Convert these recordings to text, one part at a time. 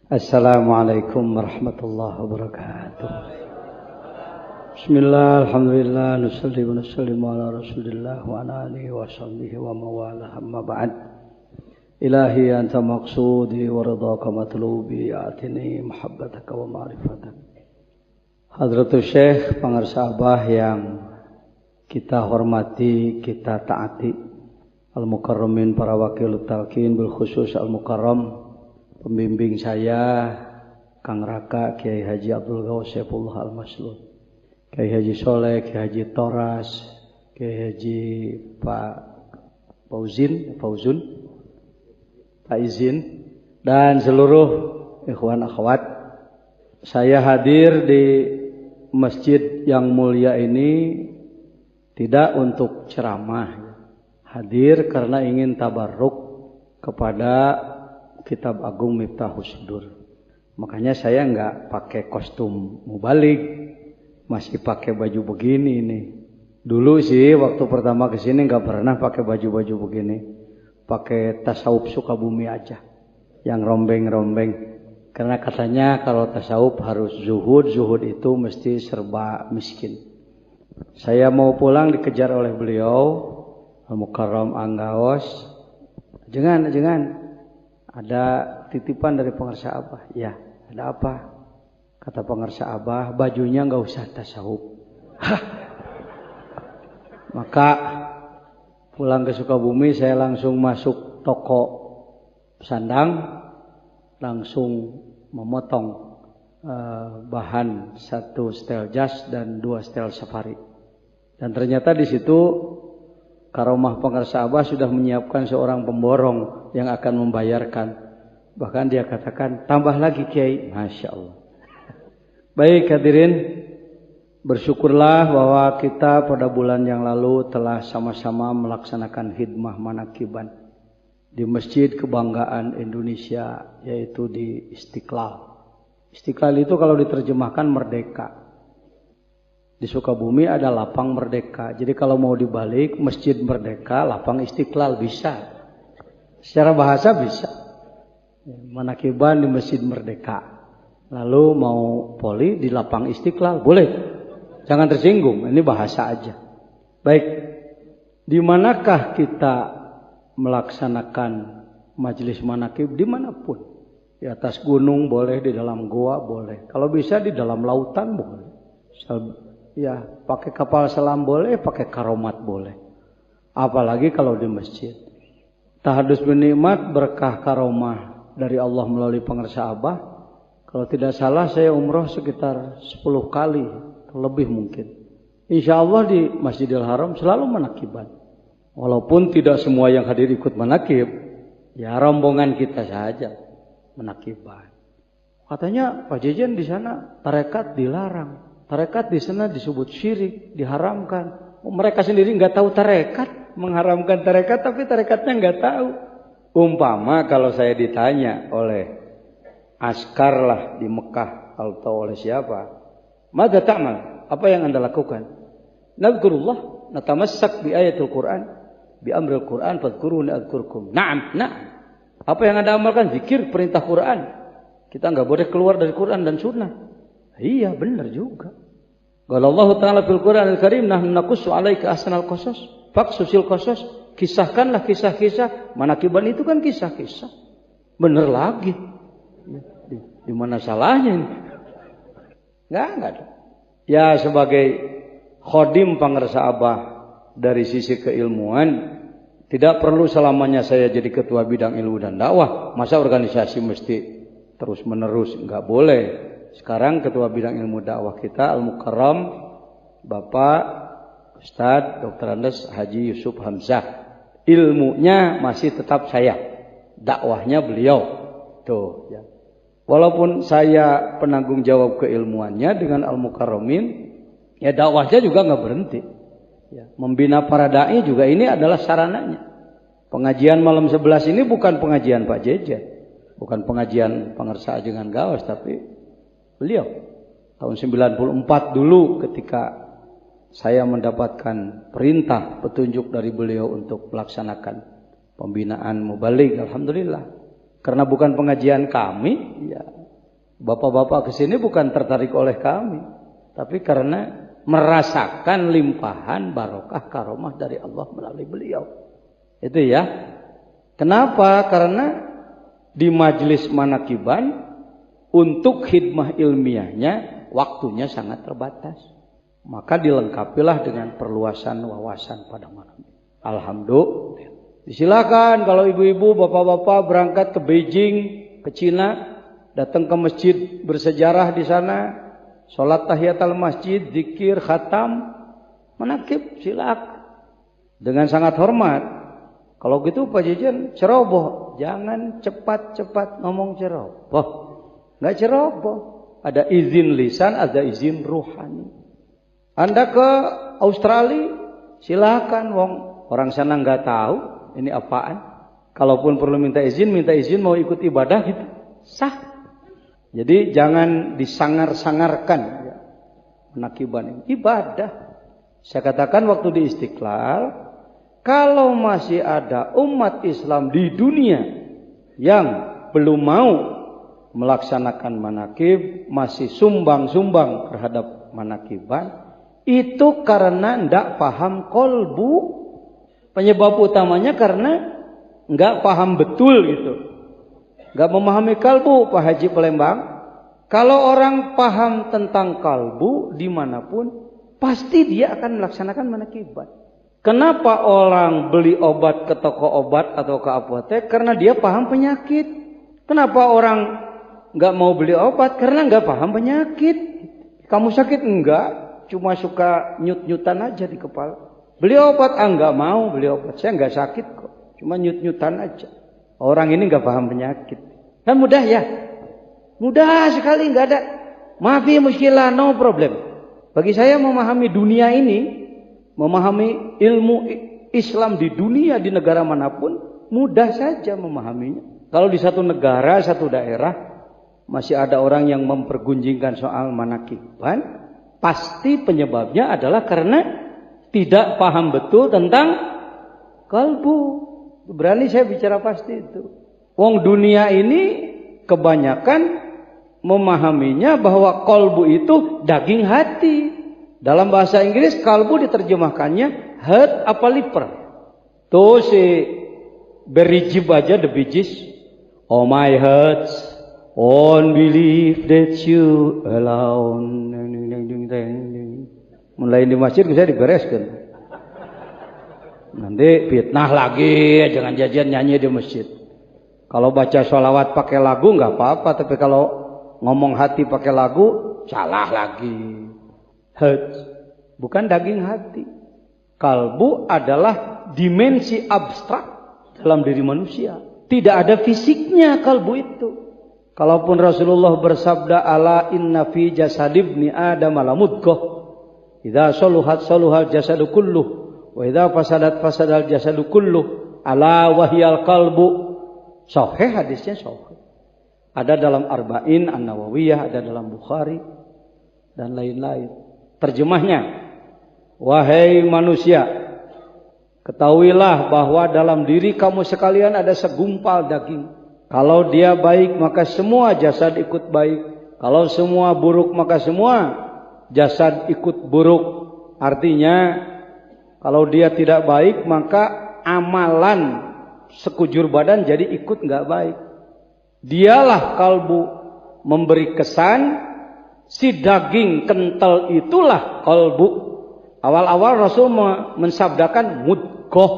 Assalamualaikum warahmatullahi wabarakatuh. Bismillah, alhamdulillah, nusalli wa nusallimu ala rasulillah wa ala alihi wa sahbihi wa mawalah, amma ba'd. Ilahi anta maqsudi wa ridhaka matlubi, atini muhabbataka wa ma'rifatak. Hadratul Syekh, pangarsa Abah yang kita hormati, kita taati, al-mukarramin, para wakil talqin, bil khusus al-mukarram, pembimbing saya Kang Raka, Kiai Haji Abdul Ghaus Saifullah Al-Maslud, Kiai Haji Soleh, Kiai Haji Toras, Kiai Haji Pak Fauzun, Pak Izin, dan seluruh ikhwan akhwat. Saya hadir di masjid yang mulia ini tidak untuk ceramah, hadir karena ingin tabarruk kepada Kitab Agung Miftahus Sudur. Makanya saya enggak pakai kostum mubalik, masih pakai baju begini ini. Dulu sih waktu pertama ke sini enggak pernah pakai baju-baju begini. Pakai tasawuf Sukabumi aja, yang rombeng-rombeng. Karena katanya kalau tasawuf harus zuhud itu mesti serba miskin. Saya mau pulang dikejar oleh beliau, Al-Mukarram Anggaos. Jangan. Ada titipan dari pengarsa Abah. Ya, ada apa? Kata pengarsa Abah, bajunya enggak usah tasawuf. Maka pulang ke Sukabumi saya langsung masuk toko sandang, langsung memotong bahan 1 setel jas dan 2 setel safari. Dan ternyata di situ Karomah pengarsa Abah sudah menyiapkan seorang pemborong yang akan membayarkan. Bahkan dia katakan, tambah lagi Kiai. Masya Allah. Baik hadirin, bersyukurlah bahwa kita pada bulan yang lalu telah sama-sama melaksanakan khidmah manakiban di Masjid Kebanggaan Indonesia, yaitu di Istiqlal. Istiqlal itu kalau diterjemahkan merdeka. Di Sukabumi ada lapang merdeka. Jadi kalau mau dibalik, Masjid Merdeka, lapang Istiqlal bisa. Secara bahasa bisa. Manakiban di Masjid Merdeka. Lalu mau poli di lapang Istiqlal, boleh. Jangan tersinggung, ini bahasa aja. Baik, di manakah kita melaksanakan majelis manakib? Dimanapun. Di atas gunung boleh, di dalam goa boleh. Kalau bisa di dalam lautan boleh. Ya, pakai kapal selam boleh, pakai karomat boleh. Apalagi kalau di masjid. Tahadus binikmat berkah karomah dari Allah melalui pengarsa Abah. Kalau tidak salah saya umroh sekitar 10 kali, lebih mungkin. Insya Allah di Masjidil Haram selalu manakiban. Walaupun tidak semua yang hadir ikut manakib, ya rombongan kita saja manakiban. Katanya Pak Jejen di sana tarekat dilarang. Tarekat di sana disebut syirik, diharamkan. Mereka sendiri nggak tahu tarekat, mengharamkan tarekat, tapi tarekatnya nggak tahu. Umpama kalau saya ditanya oleh askar lah di Mekah atau oleh siapa, "Madza ta'mal?" Apa yang Anda lakukan? Nadhkurullah, natamassak bi ayatul Quran, bi amril Quran, fadhkuruni adzkurkum. Na'am. Apa yang Anda amalkan? Zikir, perintah Quran. Kita nggak boleh keluar dari Quran dan Sunnah. Iya, benar juga. Kalau Allah Ta'ala fil Quran Al-Karim, nahnu naqussu 'alaika ahsanal qasas, faqsusil qasas, kisahkanlah kisah-kisah. Manakiban itu kan kisah-kisah. Benar lagi. Di mana salahnya ini? Enggak ada. Ya, sebagai khodim pengarsa Abah dari sisi keilmuan, tidak perlu selamanya saya jadi ketua bidang ilmu dan dakwah. Masa organisasi mesti terus menerus? Enggak boleh. Sekarang ketua bidang ilmu dakwah kita Al-Mukarram Bapak Ustadz Dr. Andes Haji Yusuf Hamzah. Ilmunya masih tetap saya, dakwahnya beliau. Tuh ya. Walaupun saya penanggung jawab keilmuannya dengan Al-Mukarramin, ya dakwahnya juga nggak berhenti. Ya, membina para dai juga ini adalah sarananya. Pengajian malam 11 ini bukan pengajian Pak Jejen, bukan pengajian pengarsa Ajengan Gaos, tapi beliau tahun 94 dulu ketika saya mendapatkan perintah petunjuk dari beliau untuk melaksanakan pembinaan mubalik. Alhamdulillah. Karena bukan pengajian kami, ya bapak-bapak kesini bukan tertarik oleh kami, tapi karena merasakan limpahan barokah karomah dari Allah melalui beliau. Itu ya. Kenapa? Karena di majelis manakiban untuk khidmah ilmiahnya waktunya sangat terbatas. Maka dilengkapilah dengan perluasan wawasan pada malam. Alhamdulillah. Silakan kalau ibu-ibu, bapak-bapak berangkat ke Beijing, ke Cina, datang ke masjid bersejarah di sana, sholat tahiyatul masjid, zikir, khatam, manakib, silakan. Dengan sangat hormat. Kalau gitu Pak Jajan ceroboh, jangan cepat-cepat ngomong ceroboh. Enggak ceroboh. Ada izin lisan, ada izin ruhani. Anda ke Australia, silakan wong orang sana enggak tahu ini apaan. Kalaupun perlu minta izin mau ikut ibadah gitu. Sah. Jadi jangan disangar-sangarkan ya. Menakiban ini ibadah. Saya katakan waktu di Istiqlal, kalau masih ada umat Islam di dunia yang belum mau melaksanakan manakib, masih sumbang-sumbang terhadap manakiban, itu karena tidak paham kolbu. Penyebab utamanya karena nggak paham betul gitu, nggak memahami kalbu. Pak Haji Palembang, kalau orang paham tentang kalbu dimanapun, pasti dia akan melaksanakan manakiban. Kenapa orang beli obat ke toko obat atau ke apotek? Karena dia paham penyakit. Kenapa orang nggak mau beli obat? Karena nggak paham penyakit. Kamu sakit? Enggak, cuma suka nyut-nyutan aja di kepala. Beli obat? Nggak mau beli obat. Saya nggak sakit kok, cuma nyut-nyutan aja. Orang ini nggak paham penyakit. Kan mudah ya? Mudah sekali, nggak ada. Maafi muskilah, no problem. Bagi saya memahami dunia ini, memahami ilmu Islam di dunia, di negara manapun, mudah saja memahaminya. Kalau di satu negara, satu daerah, masih ada orang yang mempergunjingkan soal manakiban, pasti penyebabnya adalah karena tidak paham betul tentang kalbu. Berani saya bicara pasti itu. Wong dunia ini kebanyakan memahaminya bahwa kalbu itu daging hati. Dalam bahasa Inggris kalbu diterjemahkannya heart apa liver. Tuh si berijib aja the bijis. Oh my heart, won't believe that you alone. Mulai di masjid saya dibereskan. Nanti fitnah lagi, jangan jajan nyanyi di masjid. Kalau baca sholawat pakai lagu nggak apa-apa, tapi kalau ngomong hati pakai lagu salah lagi. Heart, bukan daging hati. Kalbu adalah dimensi abstrak dalam diri manusia. Tidak ada fisiknya kalbu itu. Kalaupun Rasulullah bersabda, ala inna fi jasadibni adam lamudghah, idza saluhat saluhal jasadu kulluh, wa idza fasadat fasadal jasadu kulluh, ala wahyal kalbu. Sahih hadisnya, sahih. Ada dalam Arba'in An-Nawawiyah, ada dalam Bukhari dan lain-lain. Terjemahnya, wahai manusia, ketahuilah bahwa dalam diri kamu sekalian ada segumpal daging. Kalau dia baik, maka semua jasad ikut baik. Kalau semua buruk, maka semua jasad ikut buruk. Artinya, kalau dia tidak baik, maka amalan sekujur badan jadi ikut nggak baik. Dialah kalbu, memberi kesan. Si daging kental itulah kalbu. Awal-awal Rasul mensabdakan mudghah,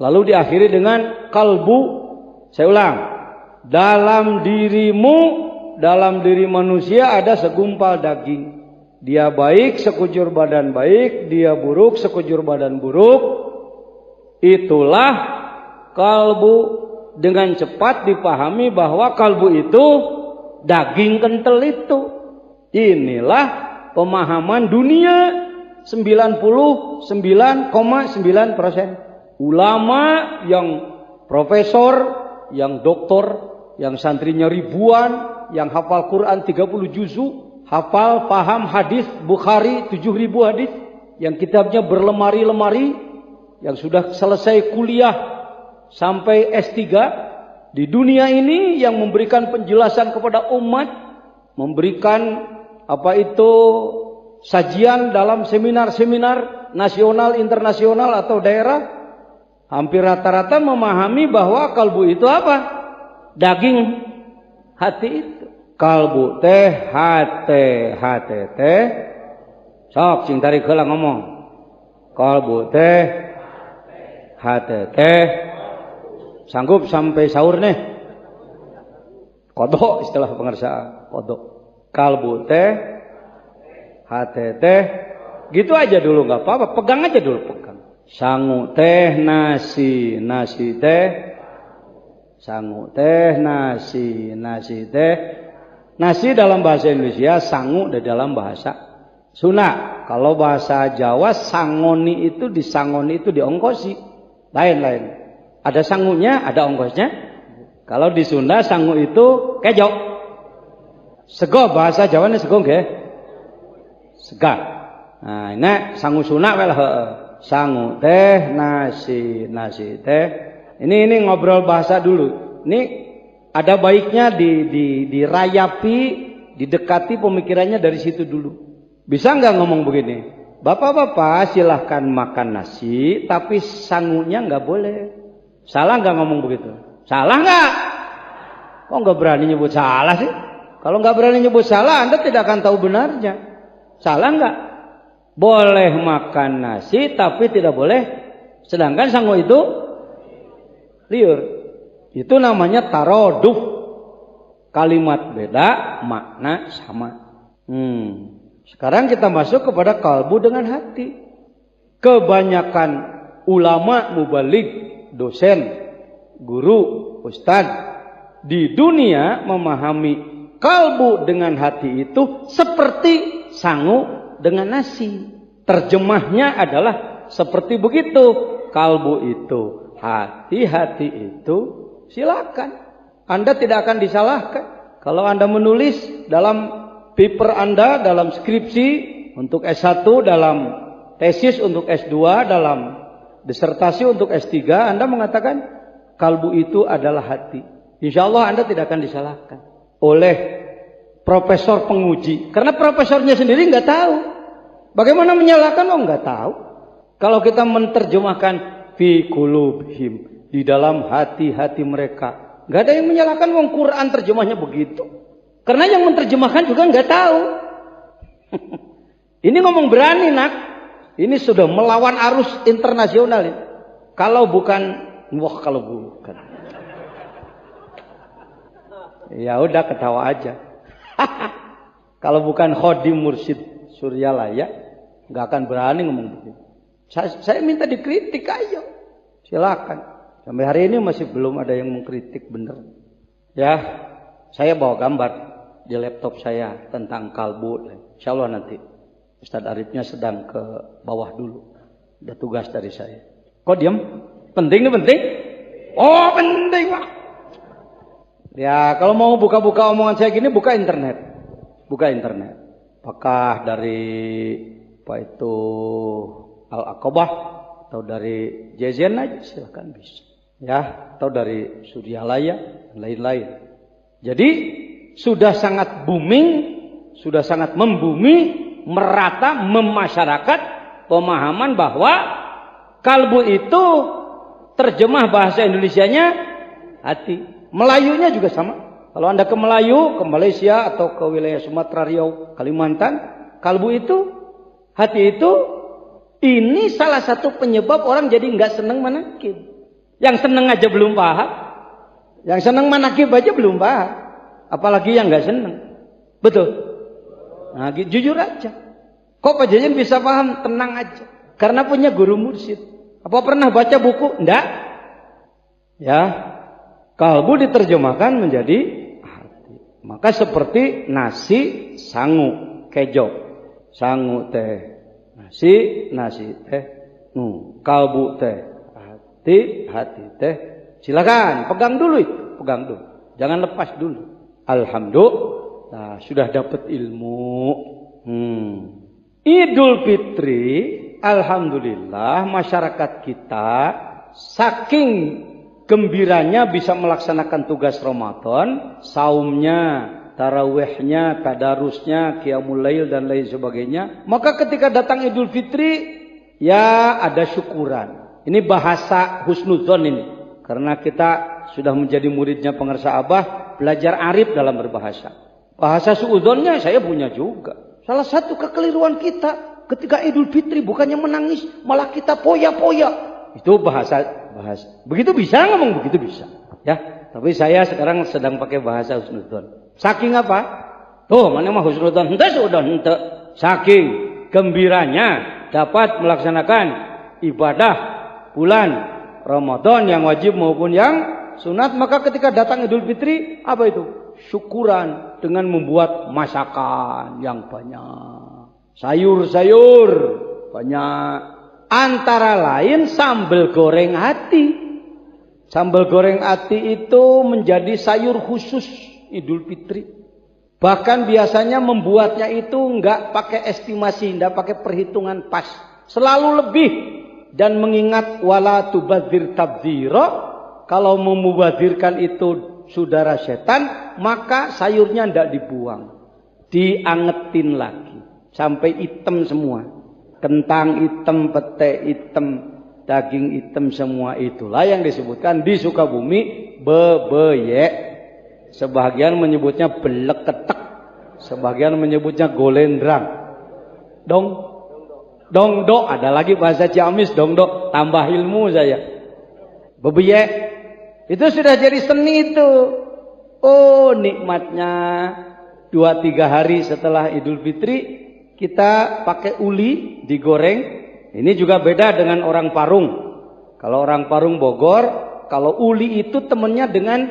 lalu diakhiri dengan kalbu. Saya ulang, dalam dirimu, dalam diri manusia ada segumpal daging. Dia baik, sekujur badan baik. Dia buruk, sekujur badan buruk. Itulah kalbu. Dengan cepat dipahami bahwa kalbu itu daging kental itu. Inilah pemahaman dunia 99,9%. Ulama yang profesor, yang doktor, yang santrinya ribuan, yang hafal Quran 30 juzuk, hafal paham hadis Bukhari 7.000 hadis. yang kitabnya berlemari-lemari, yang sudah selesai kuliah sampai S3 di dunia ini, yang memberikan penjelasan kepada umat, memberikan sajian dalam seminar-seminar nasional, internasional atau daerah, hampir rata-rata memahami bahwa kalbu itu apa? Daging hati itu. Kalbu teh hati teh. Sok sing tarik heula ngomong. Kalbu teh hati teh. Sanggup sampai sahur nih? Kodok istilah pengersaan, kodok. Kalbu teh hati teh. Gitu aja dulu nggak apa-apa, pegang aja dulu, pegang. Sangu teh nasi teh. Sangu teh nasi teh. Nasi dalam bahasa Indonesia, sangu dalam bahasa Sunda. Kalau bahasa Jawa, sangoni itu diongkosi. Lain-lain. Ada sangunya, ada ongkosnya. Kalau di Sunda, sangu itu kejo. Sego, bahasa Jawa ini sego nggih. Sega. Nah, ini sangu Sunda well. Sangu teh nasi teh. Ini ngobrol bahasa dulu. Ini ada baiknya dirayapi, didekati pemikirannya dari situ dulu. Bisa nggak ngomong begini? Bapak-bapak silahkan makan nasi, tapi sangunya nggak boleh. Salah nggak ngomong begitu? Salah nggak? Kok nggak berani nyebut salah sih? Kalau nggak berani nyebut salah, Anda tidak akan tahu benarnya. Salah nggak? Boleh makan nasi, tapi tidak boleh. Sedangkan sangu itu liur. Itu namanya taroduf. Kalimat beda, makna sama. Sekarang kita masuk kepada kalbu dengan hati. Kebanyakan ulama mubalik, dosen, guru, ustadz di dunia memahami kalbu dengan hati itu seperti sangu dengan nasi. Terjemahnya adalah seperti begitu. Kalbu itu, hati itu, silakan. Anda tidak akan disalahkan. Kalau Anda menulis dalam paper Anda, dalam skripsi untuk S1, dalam tesis untuk S2, dalam disertasi untuk S3, Anda mengatakan kalbu itu adalah hati. Insya Allah Anda tidak akan disalahkan oleh profesor penguji. Karena profesornya sendiri nggak tahu. Bagaimana menyalahkan? Oh, nggak tahu. Kalau kita menerjemahkan fi qulubihim, di dalam hati-hati mereka, nggak ada yang menyalahkan. Wong Quran terjemahnya begitu. Karena yang menerjemahkan juga nggak tahu. Ini ngomong berani, nak. Ini sudah melawan arus internasional. Kalau bukan, kalau bukan. Ya udah ketawa aja. Kalau bukan Khodim Mursyid Suryalaya, nggak akan berani ngomong begitu. Saya minta dikritik aja. Silakan. Sampai hari ini masih belum ada yang mengkritik bener. Ya, saya bawa gambar di laptop saya tentang kalbu. Insya Allah nanti Ustadz Arifnya sedang ke bawah dulu. Ada tugas dari saya. Kok diam? Penting nih, penting? Oh, penting Pak. Ya, kalau mau buka-buka omongan saya gini, buka internet. Buka internet. Apakah dari Al-Aqabah atau dari Jazen aja silahkan bisa. Ya, atau dari Suryalaya dan lain-lain. Jadi sudah sangat booming, sudah sangat membumi, merata, memasyarakat pemahaman bahwa kalbu itu terjemah bahasa Indonesianya hati. Melayunya juga sama. Kalau Anda ke Melayu, ke Malaysia atau ke wilayah Sumatera, Riau, Kalimantan, kalbu itu, hati itu, ini salah satu penyebab orang jadi nggak senang manakib. Yang seneng aja belum paham. Yang seneng manakib aja belum paham. Apalagi yang nggak seneng. Betul? Nah, jujur aja. Kok Pak Jajan bisa paham? Tenang aja. Karena punya guru mursyid. Apa pernah baca buku? Enggak. Ya. Kalbu diterjemahkan menjadi hati. Maka seperti nasi, sangu, kejo. Sangu teh. Nasi teh. Kalbu teh. Hati teh, silakan pegang dulu itu, pegang dulu, jangan lepas dulu. Alhamdulillah, sudah dapat ilmu. Idul Fitri alhamdulillah masyarakat kita saking gembiranya bisa melaksanakan tugas Ramadan, saumnya, tarawihnya, tadarusnya, qiyamul lail dan lain sebagainya. Maka ketika datang Idul Fitri, ya ada syukuran. Ini bahasa husnudzon ini. Karena kita sudah menjadi muridnya pengarsa Abah, belajar arif dalam berbahasa. Bahasa suudzonnya saya punya juga. Salah satu kekeliruan kita ketika Idul Fitri bukannya menangis, malah kita poya-poya. Itu bahasa. Begitu bisa ngomong, begitu bisa. Ya, tapi saya sekarang sedang pakai bahasa husnudzon. Saking apa? Tuh, mana mah husnudzon? Henteu sudah henteu. Saking gembiranya dapat melaksanakan ibadah bulan Ramadan yang wajib maupun yang sunat, maka ketika datang Idul Fitri, apa itu? Syukuran dengan membuat masakan yang banyak. Sayur-sayur banyak. Antara lain sambal goreng ati. Sambal goreng ati itu menjadi sayur khusus Idul Fitri. Bahkan biasanya membuatnya itu enggak pakai estimasi, enggak pakai perhitungan pas. Selalu lebih. Dan mengingat wala tubadzir tabdzira, kalau memubadirkan itu saudara setan, maka sayurnya enggak dibuang. Diangetin lagi. Sampai hitam semua. Kentang hitam, pete hitam, daging hitam, semua itulah yang disebutkan di Sukabumi bebeyek. Sebagian menyebutnya belek ketek, sebagian menyebutnya golendrang. Dongdo, ada lagi bahasa Ciamis dongdo, tambah ilmu saya. Bebeyek itu sudah jadi seni itu. Oh, nikmatnya 2-3 hari setelah Idul Fitri kita pakai uli digoreng. Ini juga beda dengan orang Parung. Kalau orang Parung Bogor, kalau uli itu temennya dengan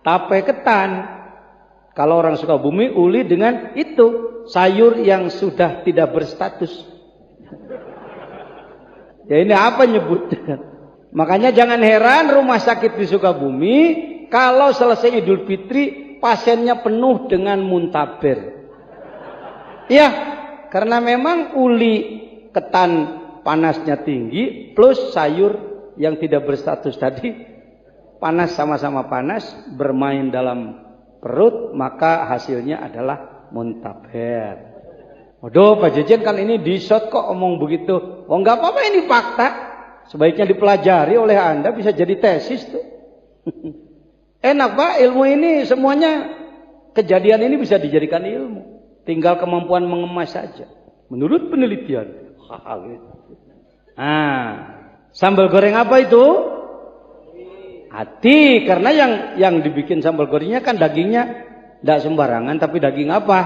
tape ketan. Kalau orang Sukabumi, uli dengan itu sayur yang sudah tidak berstatus. Ya ini apa nyebutnya? Makanya jangan heran rumah sakit di Sukabumi kalau selesai Idul Fitri pasiennya penuh dengan muntaber. Ya, karena memang uli ketan panasnya tinggi plus sayur yang tidak berstatus tadi panas, sama-sama panas bermain dalam perut, maka hasilnya adalah muntaber. Waduh, Pak Jejen kan ini di shot kok omong begitu. Oh enggak apa-apa, ini fakta. Sebaiknya dipelajari oleh Anda, bisa jadi tesis tuh. Enak Pak, ilmu ini semuanya, kejadian ini bisa dijadikan ilmu. Tinggal kemampuan mengemas saja. Menurut penelitian. Sambal goreng apa itu? Hati. Karena yang dibikin sambal gorengnya kan dagingnya tidak sembarangan. Tapi daging apa?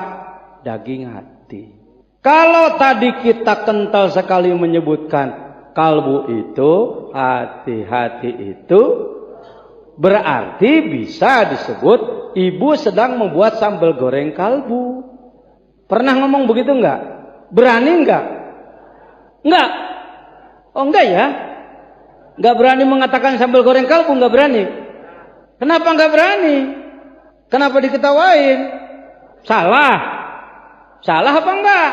Daging hati. Kalau tadi kita kental sekali menyebutkan kalbu itu, hati-hati itu, berarti bisa disebut ibu sedang membuat sambal goreng kalbu. Pernah ngomong begitu enggak? Berani enggak? Enggak. Oh enggak ya? Enggak berani mengatakan sambal goreng kalbu, enggak berani. Kenapa enggak berani? Kenapa diketawain? Salah. Salah apa enggak?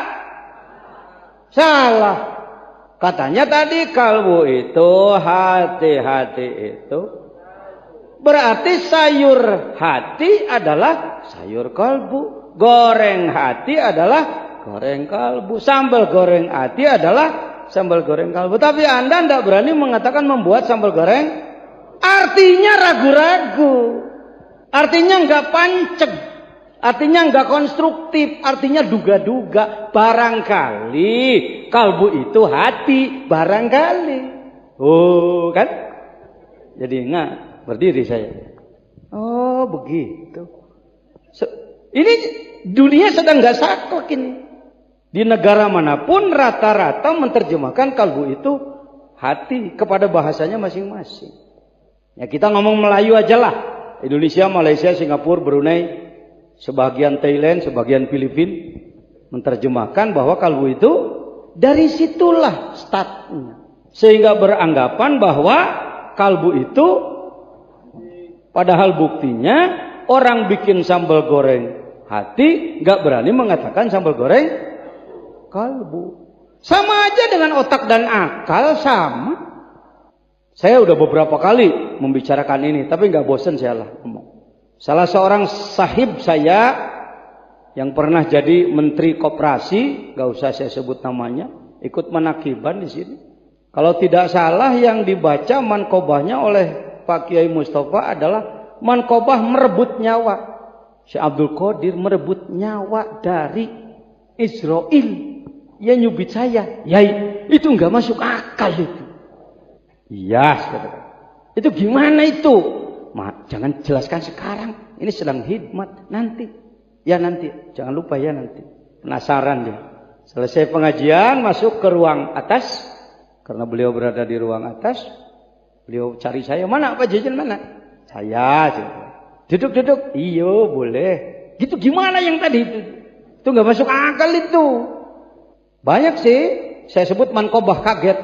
Salah. Katanya tadi kalbu itu, hati-hati itu. Berarti sayur hati adalah sayur kalbu. Goreng hati adalah goreng kalbu. Sambal goreng hati adalah sambal goreng kalbu. Tapi Anda tidak berani mengatakan membuat sambal goreng. Artinya ragu-ragu. Artinya enggak panceg. Artinya enggak konstruktif. Artinya duga-duga. Barangkali kalbu itu hati. Barangkali. Oh kan? Jadi enggak berdiri saya. Oh begitu. Ini dunia sedang nggak saklek ini. Di negara manapun rata-rata menerjemahkan kalbu itu hati kepada bahasanya masing-masing. Ya kita ngomong Melayu aja lah. Indonesia, Malaysia, Singapura, Brunei, sebagian Thailand, sebagian Filipina menerjemahkan bahwa kalbu itu dari situlah startnya. Sehingga beranggapan bahwa kalbu itu padahal buktinya orang bikin sambal goreng hati nggak berani mengatakan sambal goreng kalbu. Sama aja dengan otak dan akal, sama. Saya udah beberapa kali membicarakan ini, tapi nggak bosan saya lah ngomong. Salah seorang sahib saya yang pernah jadi menteri koperasi, nggak usah saya sebut namanya, ikut menakiban di sini. Kalau tidak salah yang dibaca mankobahnya oleh Pak Kiai Mustafa adalah mankobah merebut nyawa. Syekh Abdul Qadir merebut nyawa dari Israel. Ya nyubit saya. Yai, itu nggak masuk akal itu. Iya, saudara. Itu gimana itu? Jangan jelaskan sekarang. Ini sedang hikmat nanti. Ya nanti. Jangan lupa ya nanti. Penasaran dia. Selesai pengajian masuk ke ruang atas. Karena beliau berada di ruang atas. Beliau cari saya. Mana Pak Jajan mana? Saya. Duduk. Iyo boleh. Gitu gimana yang tadi itu? Itu nggak masuk akal itu. Banyak sih. Saya sebut mankobah kaget.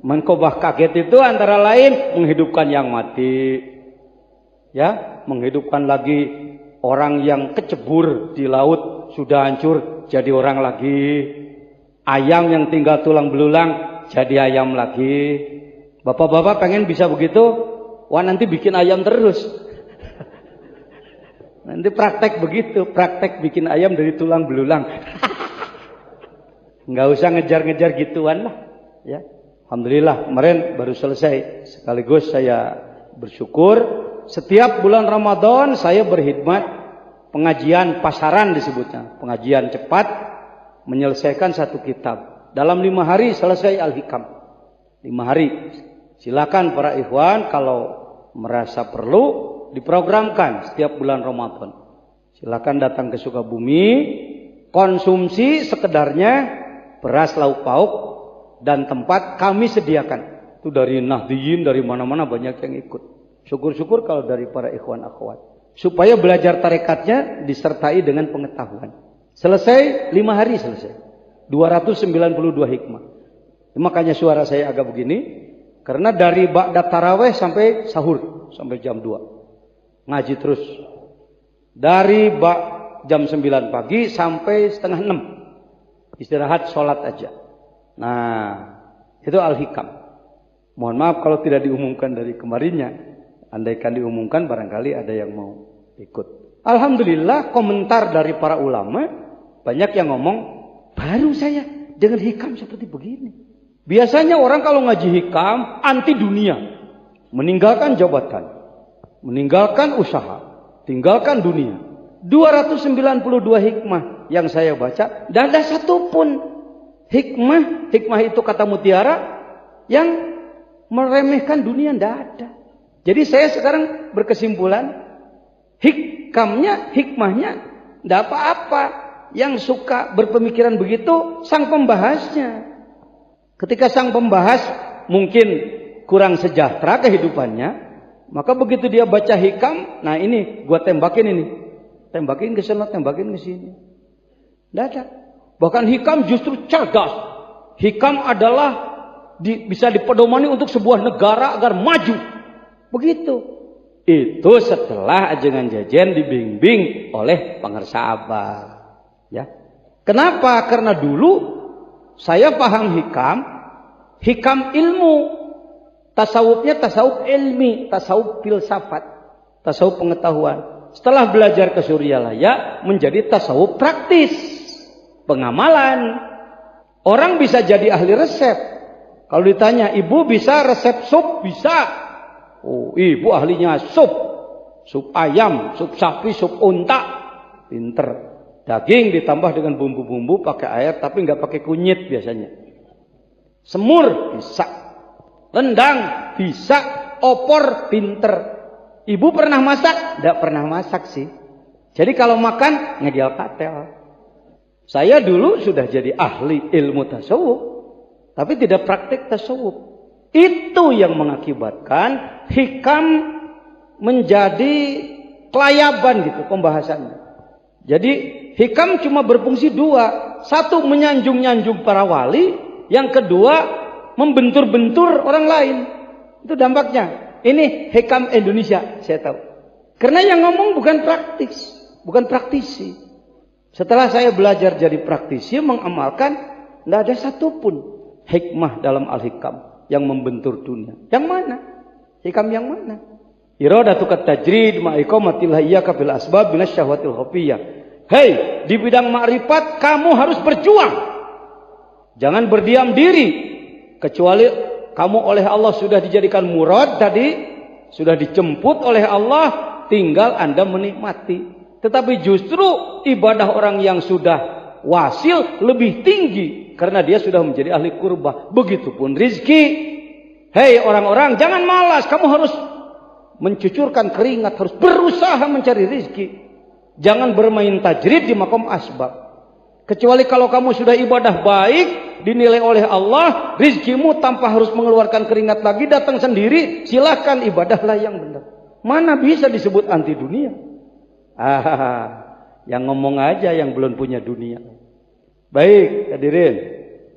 Mankobah kaget itu antara lain menghidupkan yang mati. Ya, menghidupkan lagi orang yang kecebur di laut sudah hancur jadi orang lagi. Ayam yang tinggal tulang belulang jadi ayam lagi. Bapak-bapak pengen bisa begitu? Wah nanti bikin ayam terus. Nanti praktek begitu, praktek bikin ayam dari tulang belulang. Nggak usah ngejar-ngejar gituan lah. Ya, alhamdulillah kemarin baru selesai. Sekaligus saya bersyukur setiap bulan Ramadan saya berkhidmat pengajian pasaran disebutnya, pengajian cepat menyelesaikan satu kitab. Dalam 5 hari selesai Al-Hikam. 5 hari. Silakan para ikhwan kalau merasa perlu diprogramkan setiap bulan Ramadan. Silakan datang ke Sukabumi, konsumsi sekedarnya beras lauk pauk dan tempat kami sediakan. Itu dari Nahdiyin, dari mana-mana banyak yang ikut. Syukur-syukur kalau dari para ikhwan akhwat. Supaya belajar tarekatnya disertai dengan pengetahuan. Selesai 5 hari selesai. 292 hikmah. Makanya suara saya agak begini karena dari ba'da tarawih sampai sahur, sampai jam 2. Ngaji terus dari jam 9 pagi sampai setengah 6 istirahat sholat aja. Nah itu Al-Hikam. Mohon maaf kalau tidak diumumkan dari kemarinnya. Andaikan diumumkan barangkali ada yang mau ikut. Alhamdulillah komentar dari para ulama banyak yang ngomong baru saya dengan hikam seperti begini. Biasanya orang kalau ngaji hikam anti dunia, meninggalkan jabatan, meninggalkan usaha, tinggalkan dunia. 292 hikmah yang saya baca, tidak ada satupun hikmah itu kata Mutiara yang meremehkan dunia, tidak ada. Jadi saya sekarang berkesimpulan, hikmahnya tidak apa-apa. Yang suka berpemikiran begitu sang pembahasnya. Ketika sang pembahas mungkin kurang sejahtera kehidupannya, maka begitu dia baca hikam, nah ini gua tembakin ini. Tembakin ke sana, tembakin ke sini. Tidak ada. Bahkan hikam justru cerdas. Hikam adalah bisa dipedomani untuk sebuah negara agar maju. Begitu. Itu setelah ajengan jajan dibimbing oleh pengarsa Abah. Ya. Kenapa? Karena dulu saya paham hikam ilmu. Tasawufnya tasawuf ilmi, tasawuf filsafat, tasawuf pengetahuan. Setelah belajar ke Suryalaya menjadi tasawuf praktis, pengamalan. Orang bisa jadi ahli resep. Kalau ditanya, ibu bisa resep sup? Bisa. Oh, ibu ahlinya sup ayam, sup sapi, sup unta. Pinter. Daging ditambah dengan bumbu-bumbu pakai air, tapi nggak pakai kunyit biasanya. Semur bisa. Rendang bisa. Opor pinter. Ibu pernah masak? Tidak pernah masak sih. Jadi kalau makan ngedial katel. Saya dulu sudah jadi ahli ilmu tasawuf, tapi tidak praktik tasawuf. Itu yang mengakibatkan hikam menjadi kelayaban gitu pembahasannya. Jadi hikam cuma berfungsi dua. Satu menyanjung-nyanjung para wali, yang kedua membentur-bentur orang lain. Itu dampaknya. Ini hikam Indonesia, saya tahu. Karena yang ngomong bukan praktis, bukan praktisi. Setelah saya belajar jadi praktisi, mengamalkan, Tidak ada satupun hikmah dalam al-hikam yang membentur dunia. Yang mana? Hikam yang mana? Iradatu tajrid ma iqamatil hayyaka bil asbab minas syahwatil khafiyah. Hei, di bidang makrifat kamu harus berjuang. Jangan berdiam diri. Kecuali kamu oleh Allah sudah dijadikan murad tadi, sudah dijemput oleh Allah, tinggal Anda menikmati. Tetapi justru ibadah orang yang sudah wasil lebih tinggi karena dia sudah menjadi ahli qurbah. Begitupun rizki. Hei orang-orang, jangan malas, kamu harus mencucurkan keringat, harus berusaha mencari rizki. Jangan bermain tajrid di maqam asbab. Kecuali kalau kamu sudah ibadah baik, dinilai oleh Allah, rizkimu tanpa harus mengeluarkan keringat lagi datang sendiri, silahkan ibadahlah yang benar. Mana bisa disebut anti dunia? Yang ngomong aja yang belum punya dunia. Baik, hadirin.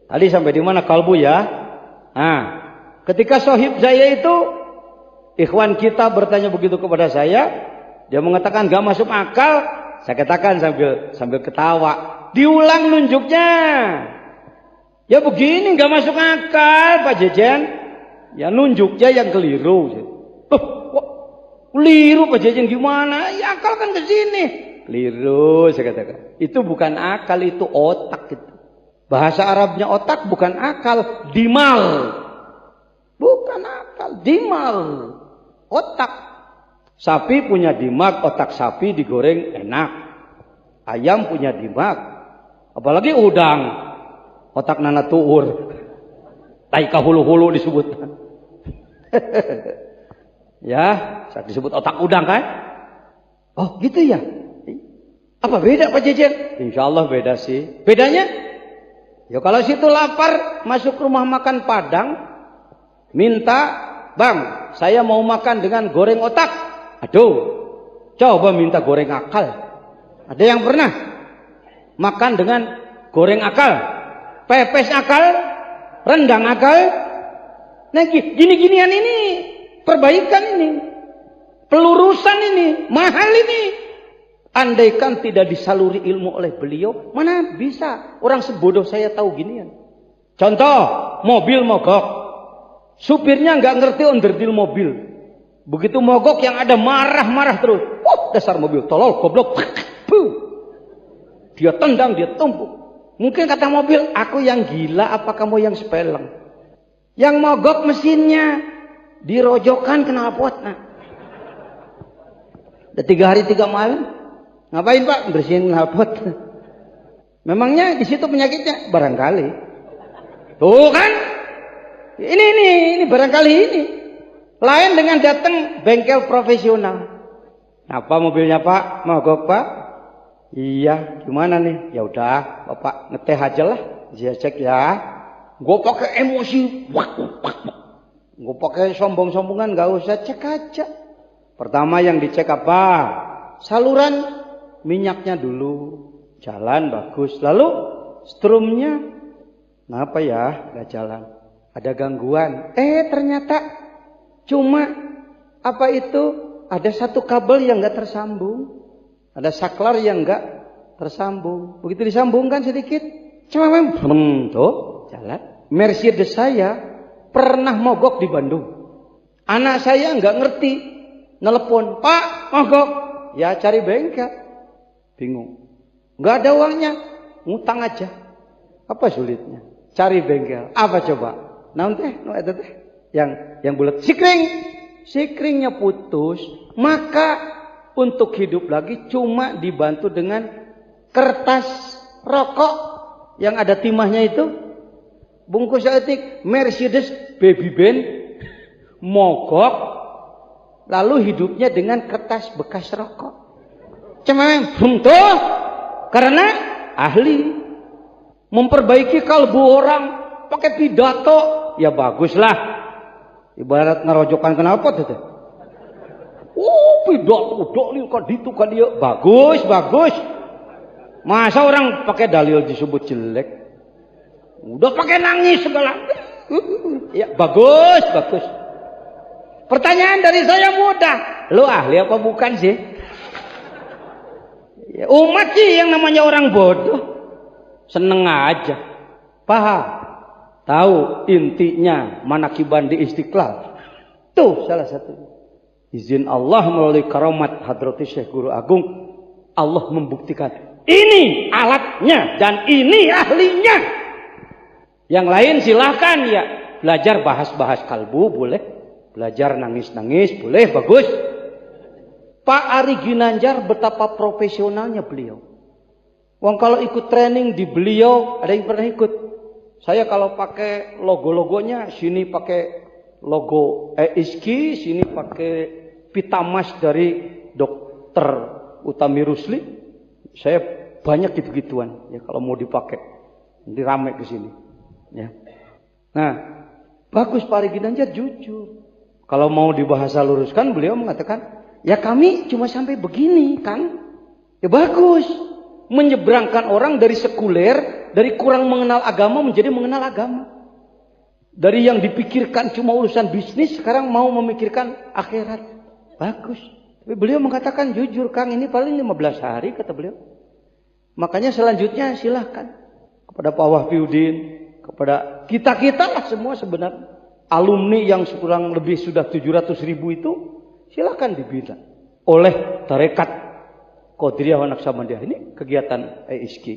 Tadi sampai di mana kalbu ya? Ketika sohib saya itu, ikhwan kita bertanya begitu kepada saya, dia mengatakan gak masuk akal. Saya katakan sambil ketawa, diulang nunjuknya. Ya begini gak masuk akal Pak Jejen. Ya nunjuknya yang keliru. Keliru Pak Jejen gimana? Ya akal kan ke sini. Keliru saya katakan. Itu bukan akal, itu otak itu. Bahasa Arabnya otak bukan akal, dimal. Bukan akal, dimal. Otak. Sapi punya dimak, otak sapi digoreng enak. Ayam punya dimak. Apalagi udang. Otak nana tuur. Taika hulu-hulu disebut. Ya, disebut otak udang kan? Oh gitu ya? Apa beda Pak Jejen? Insya Allah beda sih. Bedanya? Ya kalau situ lapar, masuk rumah makan Padang, minta, bang, saya mau makan dengan goreng otak. Aduh, coba minta goreng akal. Ada yang pernah makan dengan goreng akal, pepes akal, rendang akal? Nah gini-ginian ini, perbaikan ini, pelurusan ini, mahal ini. Andaikan tidak disaluri ilmu oleh beliau, mana bisa orang sebodoh saya tahu ginian. Contoh, mobil mogok. Supirnya nggak ngerti onderdil mobil. Begitu mogok yang ada marah-marah terus. Dasar mobil tolol, goblok. Dia tendang, dia tumpuk. Mungkin kata mobil, aku yang gila apa kamu yang sepeleng? Yang mogok mesinnya dirojokan knalpot. Udah 3 hari 3 malam. Ngapain Pak? Bersihin knalpot. Memangnya di situ penyakitnya? Barangkali. Tuh kan? Ini barangkali ini. Lain dengan datang bengkel profesional. Apa mobilnya Pak? Mogok Pak? Iya, gimana nih? Ya udah, Bapak ngeteh aja lah. Saya cek ya. Gue pakai emosi. Gue pakai sombong-sombongan, gak usah, cek aja. Pertama yang dicek apa? Saluran minyaknya dulu. Jalan bagus. Lalu strumnya kenapa ya gak jalan? Ada gangguan. Ternyata cuma apa itu? Ada satu kabel yang gak tersambung. Ada saklar yang gak tersambung. Begitu disambungkan sedikit, cuma tuh jalan. Mercedes saya pernah mogok di Bandung. Anak saya nggak ngerti, nelpon, Pak mogok. Ya cari bengkel. Bingung. Nggak ada uangnya, ngutang aja. Apa sulitnya? Cari bengkel. Apa coba? Naon teh? Yang bulat sikringnya putus, maka untuk hidup lagi cuma dibantu dengan kertas rokok yang ada timahnya itu. Bungkus etik Mercedes Baby Band mogok, lalu hidupnya dengan kertas bekas rokok. Cemeng tuh karena ahli memperbaiki kalbu orang pakai pidato, ya baguslah. Ibarat ngerojokan knalpot itu. Pidato nih kan itu kan dia bagus. Masa orang pakai dalil disebut jelek? Udah pakai nangis segala. Ya bagus. Pertanyaan dari saya mudah. Lu ahli apa bukan sih? Ya, umat sih yang namanya orang bodoh. Seneng aja. Paham? Tahu intinya manakiban di Istiqlal? Tuh salah satu. Izin Allah melalui karamat Hadrati Syekh Guru Agung, Allah membuktikan ini alatnya dan ini ahlinya. Yang lain silahkan ya belajar bahas-bahas kalbu boleh, belajar nangis-nangis boleh, bagus. Pak Ari Ginanjar betapa profesionalnya beliau. Wong kalau ikut training di beliau, ada yang pernah ikut. Saya kalau pakai logo-logonya, sini pakai logo EISKI, sini pakai pita emas dari Dr. Utami Rusli. Saya banyak gitu-gituan ya kalau mau dipakai. Nanti rame ke sini. Ya. Nah, bagus Pak Ari Ginanjar jujur. Kalau mau dibahasa luruskan, beliau mengatakan, ya kami cuma sampai begini, kan? Ya bagus. Menyeberangkan orang dari sekuler, dari kurang mengenal agama menjadi mengenal agama. Dari yang dipikirkan cuma urusan bisnis, sekarang mau memikirkan akhirat. Bagus. Tapi beliau mengatakan jujur, Kang, ini paling 15 hari, kata beliau. Makanya selanjutnya silahkan kepada Pak Wahfiuddin, kepada kita-kita lah semua sebenarnya. Alumni yang kurang lebih sudah 700.000 itu silahkan dibina oleh tarekat Qadiriyah wa Naqsabandiyah. Ini kegiatan EISKI.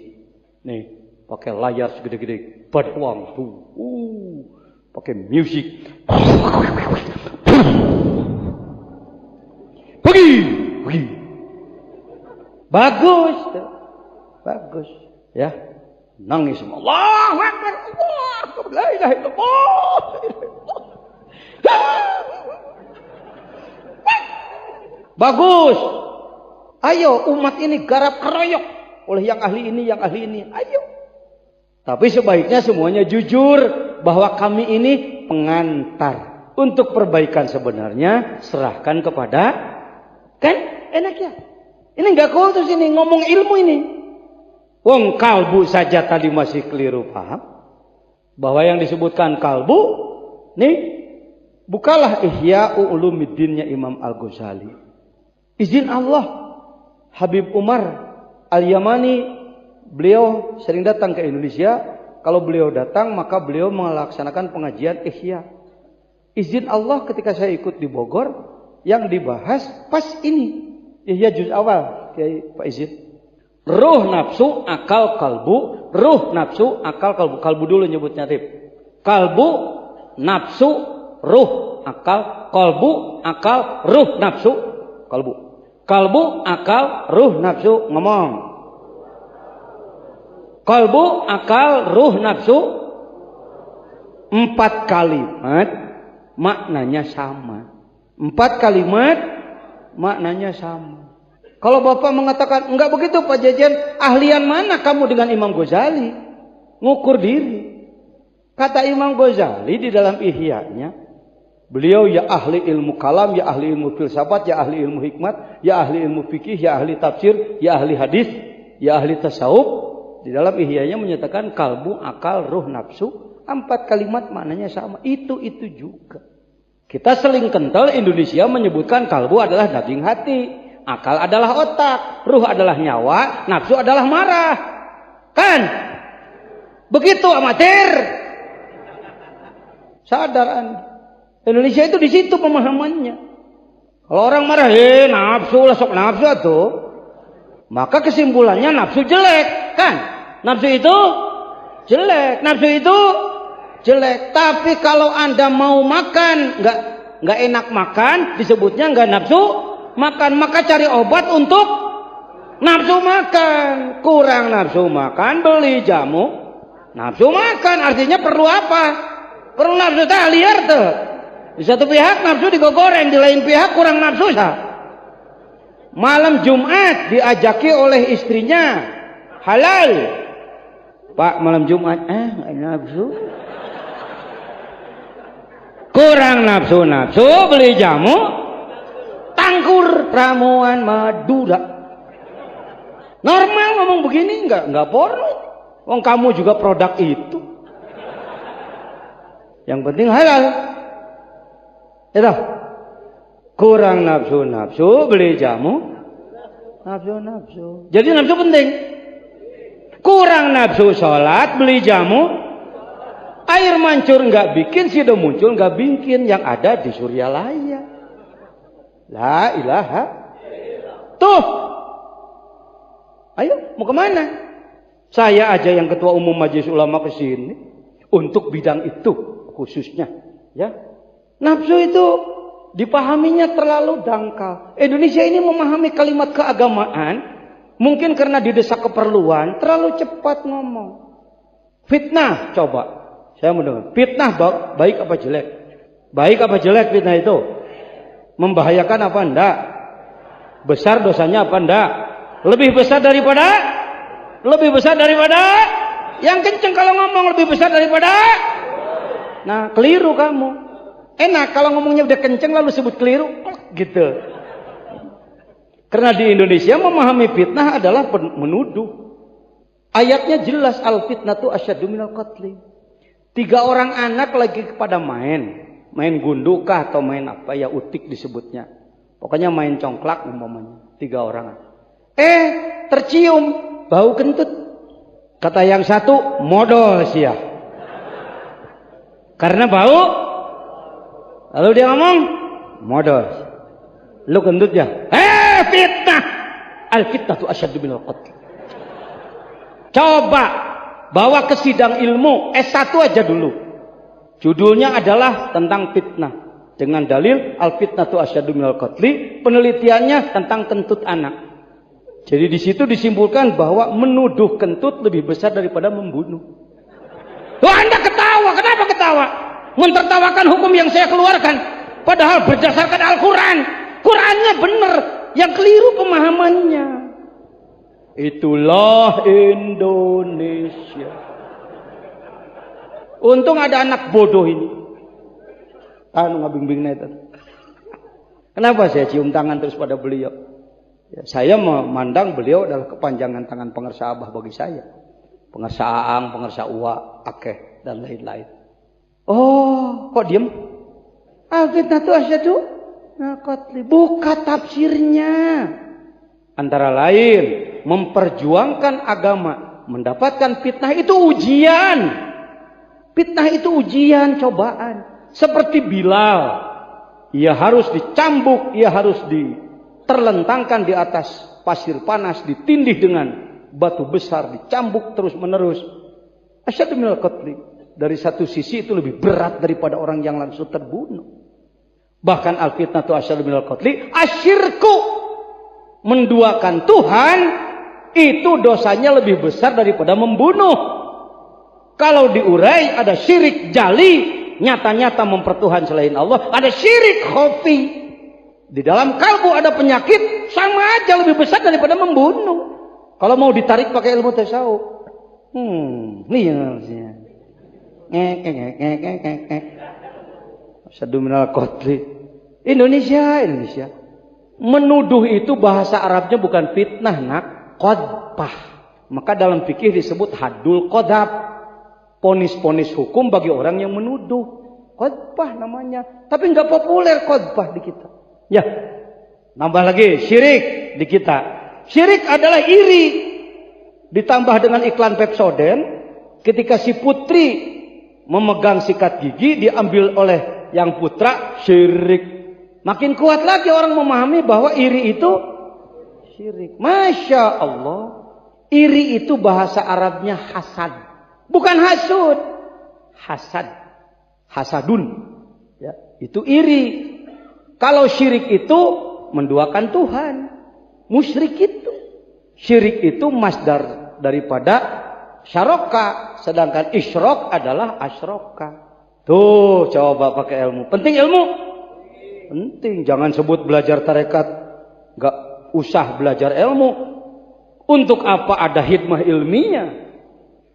Nih, pakai layar segede-gede, badwang tuh. Pakai musik. Pergi. Bagus. Bagus, ya. Nangis semua. Allahu Akbar. La ilaha illallah. Bagus. Ayo umat ini garap keroyok oleh yang ahli ini, yang ahli ini. Ayo. Tapi sebaiknya semuanya jujur bahwa kami ini pengantar. Untuk perbaikan sebenarnya serahkan kepada, kan enak ya. Ini enggak kultus ini, ngomong ilmu ini. Wong kalbu saja tadi masih keliru paham. Bahwa yang disebutkan kalbu, nih, bukalah Ihya Ulumuddinnya Imam Al-Ghazali. Izin Allah, Habib Umar Al-Yamani, beliau sering datang ke Indonesia. Kalau beliau datang, maka beliau melaksanakan pengajian Ihya. Izin Allah ketika saya ikut di Bogor, yang dibahas pas ini. Ihya juz awal, Kiai Pak Izin. Ruh nafsu akal kalbu, ruh nafsu akal kalbu. Kalbu dulu nyebutnya Rib. Kalbu, nafsu, ruh, akal, kalbu, akal, ruh, nafsu, kalbu. Kalbu, akal, ruh, nafsu, ngomong. Kalbu, akal, ruh, nafsu. 4 kalimat maknanya sama. 4 kalimat maknanya sama. Kalau Bapak mengatakan, enggak begitu Pak Jajan, ahlian mana kamu dengan Imam Ghazali? Ngukur diri. Kata Imam Ghazali di dalam Ihya-nya, beliau ya ahli ilmu kalam, ya ahli ilmu filsafat, ya ahli ilmu hikmat, ya ahli ilmu fikih, ya ahli tafsir, ya ahli hadis, ya ahli tasawuf. Di dalam Ihya-nya menyatakan kalbu, akal, ruh, nafsu. 4 kalimat maknanya sama. Itu juga. Kita seling kental Indonesia menyebutkan kalbu adalah daging hati. Akal adalah otak, ruh adalah nyawa, nafsu adalah marah. Kan? Begitu amatir. Sadar Anda. Indonesia itu di situ pemahamannya. Kalau orang marah, nafsu lah sok nafsu tuh. Maka kesimpulannya nafsu jelek, kan? Nafsu itu jelek, nafsu itu jelek. Tapi kalau Anda mau makan, nggak enak makan, disebutnya nggak nafsu makan, maka cari obat untuk nafsu makan. Kurang nafsu makan, beli jamu nafsu makan. Artinya perlu apa? Perlu nafsu liar tuh. Di satu pihak nafsu digoreng, di lain pihak kurang nafsu sah. Malam Jumat diajaki oleh istrinya halal. Pak, malam Jumat nafsu. Kurang nafsu beli jamu tangkur ramuan Madura. Normal ngomong begini enggak porno. Wong kamu juga produk itu. Yang penting halal. Ya, kurang nafsu beli jamu nafsu. Jadi nafsu penting. Kurang nafsu sholat beli jamu Air mancur nggak bikin, sido muncul nggak bikin, yang ada di Suryalaya. La ilaha. Tuh. Ayo, mau kemana? Saya aja yang ketua umum Majelis Ulama ke sini untuk bidang itu khususnya, ya. Nafsu itu dipahaminya terlalu dangkal. Indonesia ini memahami kalimat keagamaan mungkin karena didesak keperluan, terlalu cepat ngomong. Fitnah, coba. Saya mau dengar. Fitnah baik apa jelek? Baik apa jelek fitnah itu? Membahayakan apa enggak? Besar dosanya apa enggak? Lebih besar daripada? Lebih besar daripada? Yang kenceng kalau ngomong lebih besar daripada? Nah, keliru kamu. Enak kalau ngomongnya udah kenceng lalu sebut keliru, gitu. Karena di Indonesia memahami fitnah adalah menuduh. Ayatnya jelas, al-fitnatu asyaddu minal qatli. 3 orang anak lagi pada main gundukah atau main apa ya, utik disebutnya. Pokoknya main congklak umpamanya, 3 orang. Tercium bau kentut. Kata yang satu, modal sih ya. Karena bau. Lalu dia ngomong, modal. Lu kentut ya? Fitnah. Al-fitnatu asyaddu minal qatl. Coba bawa ke sidang ilmu S1 aja dulu. Judulnya adalah tentang fitnah dengan dalil al-fitnatu asyaddu minal qatli, penelitiannya tentang kentut anak. Jadi di situ disimpulkan bahwa menuduh kentut lebih besar daripada membunuh. Wah, Anda ketawa, kenapa ketawa? Mentertawakan hukum yang saya keluarkan, padahal berdasarkan Al-Qur'an. Qur'annya benar, yang keliru pemahamannya. Itulah Indonesia. Untung ada anak bodoh ini. Ngabing-bing itu. Kenapa saya cium tangan terus pada beliau? Ya, saya memandang beliau adalah kepanjangan tangan pengersa Abah bagi saya. Pengersa Aang, pengersa Uwa, Akeh, dan lain-lain. Oh, kok diem? Al-fitnatu asyaddu minal qatli. Buka tafsirnya. Antara lain, memperjuangkan agama, mendapatkan fitnah itu ujian. Fitnah itu ujian, cobaan. Seperti Bilal, ia harus dicambuk, ia harus terlentangkan di atas pasir panas, ditindih dengan batu besar, dicambuk terus menerus. Asyaddu minal qatli. Dari satu sisi itu lebih berat daripada orang yang langsung terbunuh. Bahkan al-fitnatu asyaddu minal qatli, asyirku. Menduakan Tuhan itu dosanya lebih besar daripada membunuh. Kalau diurai ada syirik jali, nyata-nyata mempertuhan selain Allah. Ada syirik khafi. Di dalam kalbu ada penyakit, sama aja lebih besar daripada membunuh. Kalau mau ditarik pakai ilmu tasawuf. Nih yang harusnya. Asyaddu minal qatli. Indonesia. Menuduh itu bahasa Arabnya bukan fitnah, nak, qadbah. Maka dalam fikih disebut haddul qadab. Ponis-ponis hukum bagi orang yang menuduh. Qadbah namanya. Tapi nggak populer qadbah di kita. Ya. Nambah lagi syirik di kita. Syirik adalah iri. Ditambah dengan iklan Pepsodent, ketika si putri memegang sikat gigi diambil oleh yang putra, syirik. Makin kuat lagi orang memahami bahwa iri itu syirik. Masya Allah. Iri itu bahasa Arabnya hasad. Bukan hasud. Hasad. Hasadun. Ya, itu iri. Kalau syirik itu menduakan Tuhan. Musyrik itu. Syirik itu masdar daripada syaraka. Sedangkan isyrok adalah asyraka. Tuh coba pakai ilmu. Penting ilmu. Penting, jangan sebut belajar tarekat, nggak usah belajar ilmu. Untuk apa ada hikmah ilmiah?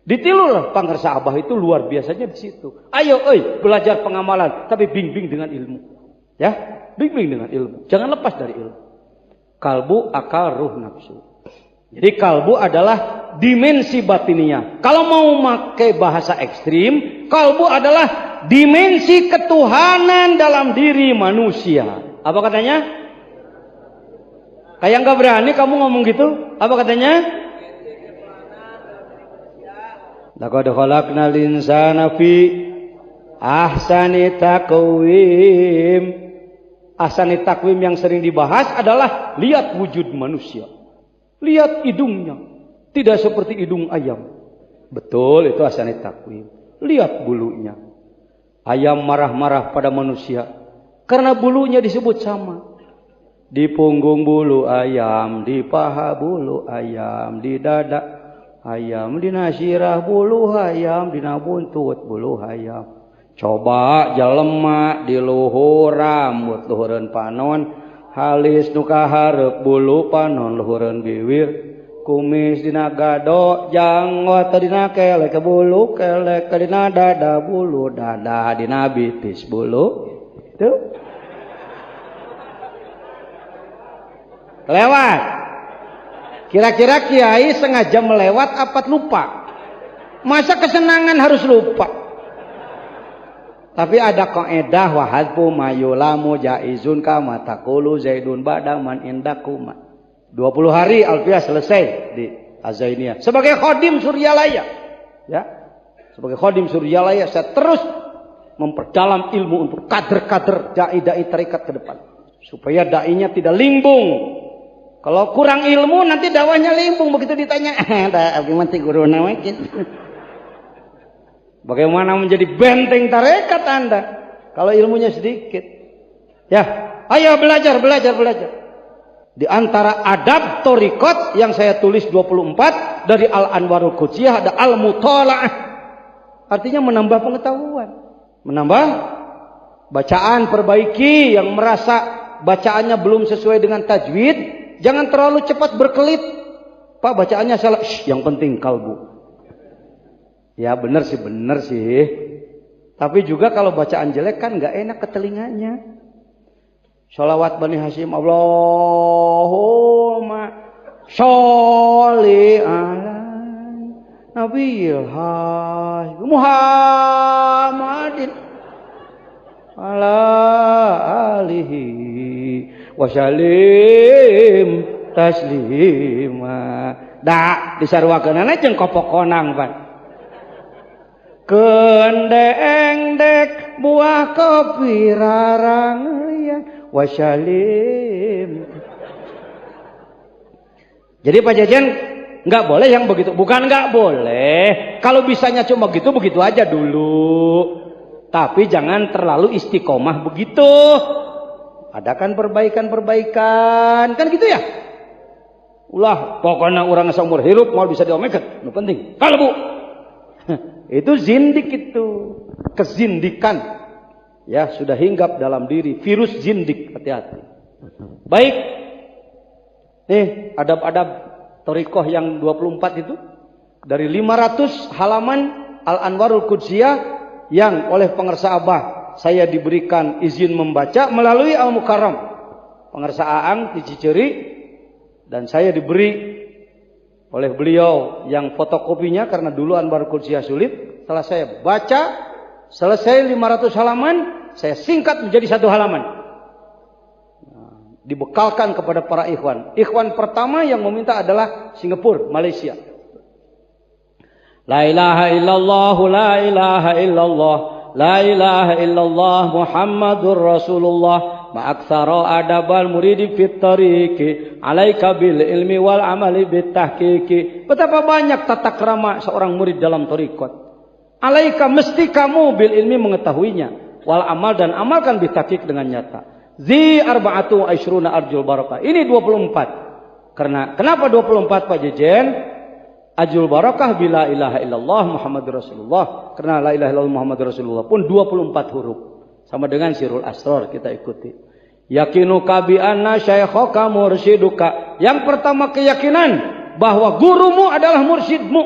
Ditilulah pangersa Abah itu luar biasanya di situ. Ayo, belajar pengamalan, tapi bimbing dengan ilmu. Ya, bimbing dengan ilmu. Jangan lepas dari ilmu. Kalbu, akal, ruh, nafsu. Jadi kalbu adalah dimensi batininya. Kalau mau pakai bahasa ekstrim, kalbu adalah dimensi ketuhanan dalam diri manusia. Apa katanya? Kayak nggak berani kamu ngomong gitu. Apa katanya? Laqad khalaqnal insana fi ahsani taqwim. Ahsani taqwim yang sering dibahas adalah lihat wujud manusia. Lihat hidungnya. Tidak seperti hidung ayam. Betul, itu ahsani taqwim. Lihat bulunya. Ayam marah-marah pada manusia karena bulunya disebut sama. Di punggung bulu ayam, di paha bulu ayam, di dada ayam, di nasirah bulu ayam, di buntut bulu ayam. Coba jelema di luhur rambut luhureun panon, halis nu kahareup bulu panon luhureun bibir, kumis dina gado, janggot dina kelek bulu, kelek dina dada bulu, dada dina bitis bulu. Tuh. Lewat. Kira-kira kiai sengaja melewat apa lupa? Masa kesenangan harus lupa? Tapi ada kaidah wa hadfu mayulamu jaizun kama taqulu zaidun ba'da man indakuma. 20 hari alfiah selesai di Azainiyah. Sebagai khodim Suryalaya, ya. Sebagai khodim Suryalaya saya terus memperdalam ilmu untuk kader-kader dai-dai tarekat ke depan. Supaya dainya tidak limbung. Kalau kurang ilmu nanti dakwahnya limbung, begitu ditanya, gimana sih guru namanya? Bagaimana menjadi benteng tarekat Anda kalau ilmunya sedikit? Ya, ayo belajar. Di antara adab thariqat yang saya tulis 24 dari Al-Anwarul Qudsiyah ada al-muthala'ah. Artinya menambah pengetahuan, menambah bacaan, perbaiki yang merasa bacaannya belum sesuai dengan tajwid. Jangan terlalu cepat berkelit. Pak, bacaannya salah. Yang penting kalbu. Ya benar sih. Tapi juga kalau bacaan jelek kan nggak enak ke telinganya. Sholawat Bani Hashim Allahumma sholli ala Nabiyil Muhammadin ala alihi wasalim taslima. Da disarwakeunana jeung kopokonang Pak. Kendeng dek buah kopi rarang ya wasalim. Jadi Pak Jajan nggak boleh yang begitu. Bukan nggak boleh. Kalau bisanya cuma begitu aja dulu. Tapi jangan terlalu istiqomah begitu. Adakan perbaikan kan gitu ya. Ulah pokoknya orang seumur hidup mau bisa diomekan. Itu penting. Kalau Bu, itu zindik itu. Kezindikan. Ya sudah hinggap dalam diri. Virus zindik. Hati-hati. Baik. Nih adab-adab thariqah yang 24 itu. Dari 500 halaman Al-Anwarul Qudsiyah yang oleh pengersa Abah saya diberikan izin membaca melalui Al-Mukarram pengersa Aang di Ciceri, dan saya diberi oleh beliau yang fotokopinya karena dulu Anwarul Qudsiyah sulit. Setelah saya baca selesai 500 halaman, saya singkat menjadi 1 halaman. Dibekalkan kepada para ikhwan. Ikhwan pertama yang meminta adalah Singapura, Malaysia. La ilaha illallah, la ilaha illallah, la ilaha illallah Muhammadur Rasulullah. Ma'aktsara adabal muridi fit tariqi, alaika bil ilmi wal amali bit tahqiqi. Betapa banyak tata krama seorang murid dalam thariqat. Alaika mesti kamu bil ilmi mengetahuinya, wal amal dan amalkan bit tahqiq dengan nyata. Zi arba'atu asyruna arjul barakah. Ini 24. Karena kenapa 24 Pak Jejen? Ajul barakah bila ilaha illallah Muhammadur Rasulullah. Karena la ilaha illallah Muhammadur Rasulullah pun 24 huruf. Sama dengan Sirul Asrar kita ikuti. Yakinuka bi anna syaikhaka mursyiduka. Yang pertama keyakinan bahwa gurumu adalah mursyidmu.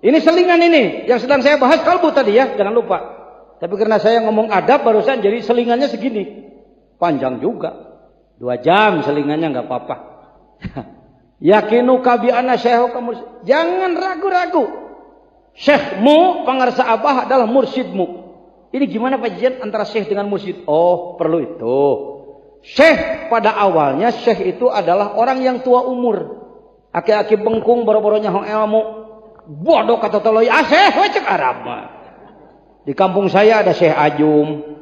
Ini selingan ini yang sedang saya bahas kalbu tadi ya, jangan lupa. Tapi karena saya ngomong adab barusan jadi selingannya segini. Panjang juga. 2 jam selingannya enggak apa-apa. Yakinuka bi anna syaikhaka mursyid. Jangan ragu-ragu. Syekhmu pengarsa Abah adalah mursyidmu. Ini gimana Pak Jian antara syekh dengan mursyid? Oh, perlu itu. Syekh pada awalnya syekh itu adalah orang yang tua umur. Aki-aki bengkung boro-boronya hong ilmu. Bodoh kata toloi aseh cek Arab mah. Di kampung saya ada Syekh Ajum.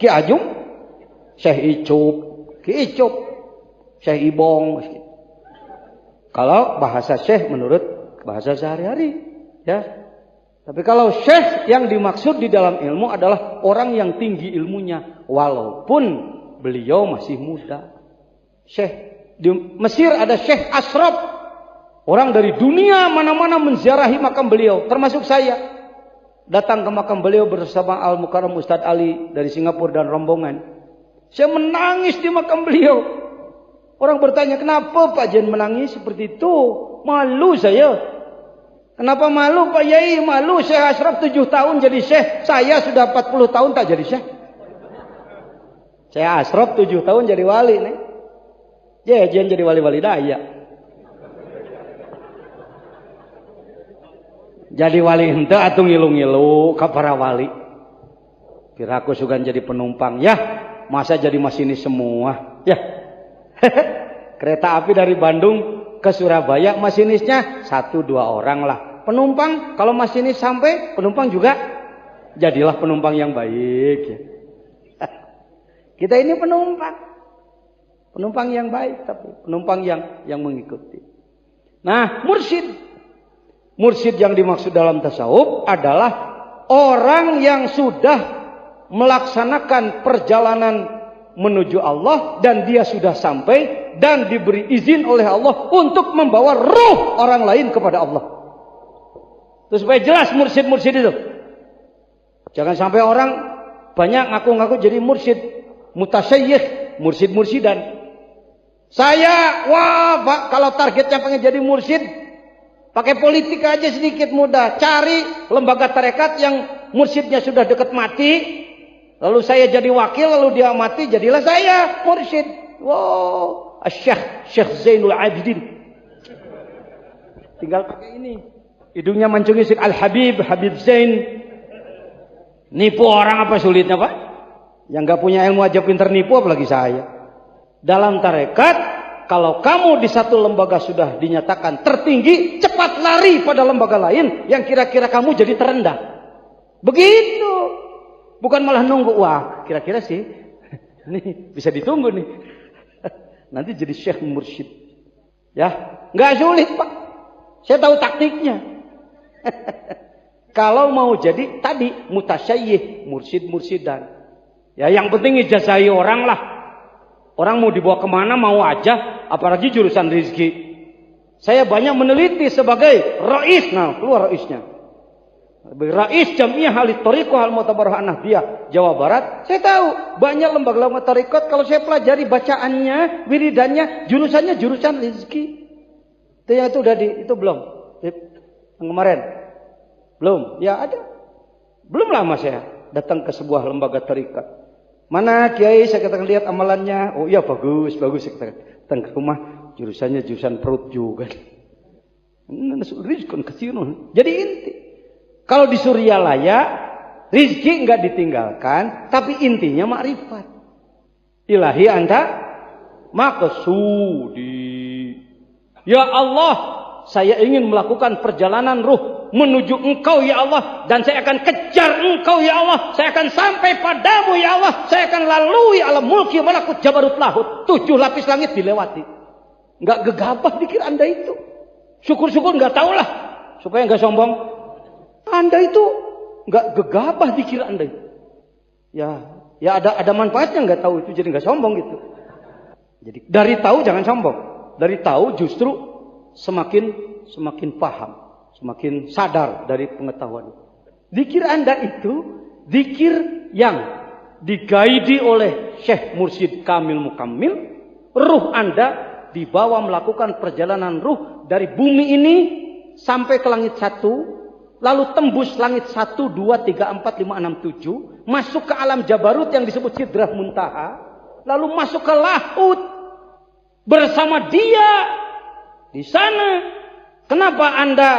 Ki Ajum, Syekh Icup, Ki Icup, Syekh Ibong. Kalau bahasa Syekh menurut bahasa sehari-hari, ya. Tapi kalau Syekh yang dimaksud di dalam ilmu adalah orang yang tinggi ilmunya, walaupun beliau masih muda. Syekh di Mesir ada Syekh Ashraf, orang dari dunia mana-mana menziarahi makam beliau, termasuk saya. Datang ke makam beliau bersama Al-Mukarram Ustadz Ali dari Singapura dan rombongan. Saya menangis di makam beliau. Orang bertanya, kenapa Pak Jen menangis seperti itu? Malu saya. Kenapa malu Pak Yai? Malu Syekh Ashraf 7 tahun jadi Syekh. Saya sudah 40 tahun tak jadi Syekh. Syekh Ashraf 7 tahun jadi wali nih. Jen jadi wali-wali daya. Jadi wali henteu atuh ngilu-ngilu ka para wali. Kira aku sugan jadi penumpang. Ya, masa jadi masinis semua. Ya. Kereta api dari Bandung ke Surabaya masinisnya 1-2 orang lah. Penumpang kalau masinis sampai, penumpang juga jadilah penumpang yang baik ya. Kita ini penumpang. Penumpang yang baik tapi penumpang yang mengikuti. Nah, Mursyid yang dimaksud dalam tasawuf adalah orang yang sudah melaksanakan perjalanan menuju Allah dan dia sudah sampai dan diberi izin oleh Allah untuk membawa ruh orang lain kepada Allah. Terus supaya jelas mursyid itu. Jangan sampai orang banyak ngaku-ngaku jadi mursyid, mutasyayikh, mursyid-mursydan. Saya, wah Pak, kalau targetnya pengen jadi mursyid, pakai politik aja sedikit mudah. Cari lembaga tarekat yang mursyidnya sudah dekat mati. Lalu saya jadi wakil, lalu dia mati, jadilah saya mursyid. Wow, Syekh Zainul Abidin. Tinggal pakai ini. Hidungnya mancungi Syekh Al-Habib, Habib Zain. Nipu orang apa sulitnya Pak? Yang gak punya ilmu aja pinter nipu, apalagi saya. Dalam tarekat, kalau kamu di satu lembaga sudah dinyatakan tertinggi, cepat lari pada lembaga lain yang kira-kira kamu jadi terendah. Begitu. Bukan malah nunggu. Wah, kira-kira sih ini bisa ditunggu nih. Nanti jadi Syekh Mursyid. Ya, nggak sulit Pak. Saya tahu taktiknya. Kalau mau jadi tadi mutasyayikh, mursyid-mursydan. Ya, yang penting ijazah orang lah. Orang mau dibawa kemana mau aja, apalagi jurusan rizki. Saya banyak meneliti sebagai rais, nah keluar raisnya. Rais Jamiah Ahli Thariqah Al-Mu'tabarah An-Nahdiyah Jawa Barat. Saya tahu banyak lembaga-lembaga tarekat kalau saya pelajari bacaannya, wiridannya, jurusannya jurusan rizki. Itu yang itu udah itu belum? Yang kemarin? Belum? Ya ada. Belum lama saya datang ke sebuah lembaga tarekat. Mana Kiai, saya katakan lihat amalannya. Oh iya bagus. Saya katakan datang ke rumah, jurusannya jurusan perut juga. Rizkun kasirun. Jadi inti. Kalau di Suryalaya, rizki enggak ditinggalkan, tapi intinya makrifat. Ilahi anta maqsudi. Ya Allah, saya ingin melakukan perjalanan ruh menuju engkau ya Allah, dan saya akan kejar engkau ya Allah, saya akan sampai padamu ya Allah, saya akan lalui alam mulki malakut jabarut lahut, 7 lapis langit dilewati. Enggak gegabah dikir Anda itu. Syukur-syukur enggak tahulah supaya enggak sombong. Anda itu enggak gegabah dikir Anda itu. Ya ada manfaatnya enggak tahu itu, jadi enggak sombong gitu. Jadi dari tahu jangan sombong. Dari tahu justru semakin paham, semakin sadar dari pengetahuan. Zikir Anda itu zikir yang digaidi oleh Syekh Mursyid Kamil Mukammil. Ruh Anda dibawa melakukan perjalanan ruh dari bumi ini sampai ke langit 1, lalu tembus langit 1, 2, 3, 4, 5, 6, 7, masuk ke alam Jabarut yang disebut Sidrah Muntaha, lalu masuk ke Lahut bersama dia di sana. Kenapa Anda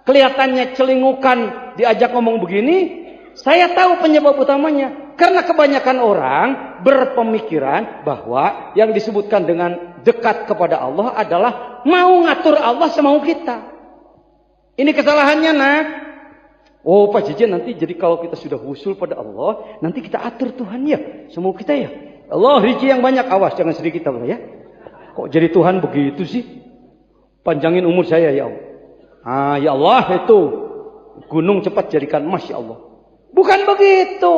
kelihatannya celingukan diajak ngomong begini? Saya tahu penyebab utamanya. Karena kebanyakan orang berpemikiran bahwa yang disebutkan dengan dekat kepada Allah adalah mau ngatur Allah semau kita. Ini kesalahannya, nak. Oh, Pak Jejen, nanti jadi kalau kita sudah usul pada Allah, nanti kita atur Tuhan ya, semau kita ya. Allah rezeki yang banyak, awas jangan sedikit kita ya. Kok jadi Tuhan begitu sih? Panjangin umur saya ya Allah. Ya Allah, itu gunung cepat jadikan emas ya Allah. Bukan begitu.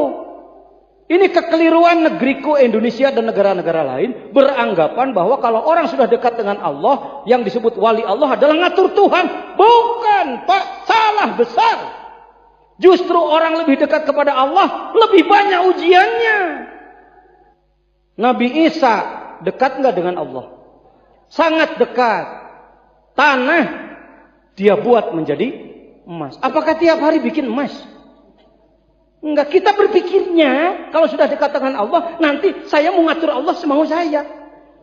Ini kekeliruan negeriku Indonesia dan negara-negara lain beranggapan bahwa kalau orang sudah dekat dengan Allah, yang disebut wali Allah adalah ngatur Tuhan. Bukan, Pak, salah besar. Justru orang lebih dekat kepada Allah lebih banyak ujiannya. Nabi Isa dekat nggak dengan Allah? Sangat dekat. Tanah dia buat menjadi emas. Apakah tiap hari bikin emas? Enggak, kita berpikirnya kalau sudah dekat dengan Allah, nanti saya mau ngatur Allah semau saya.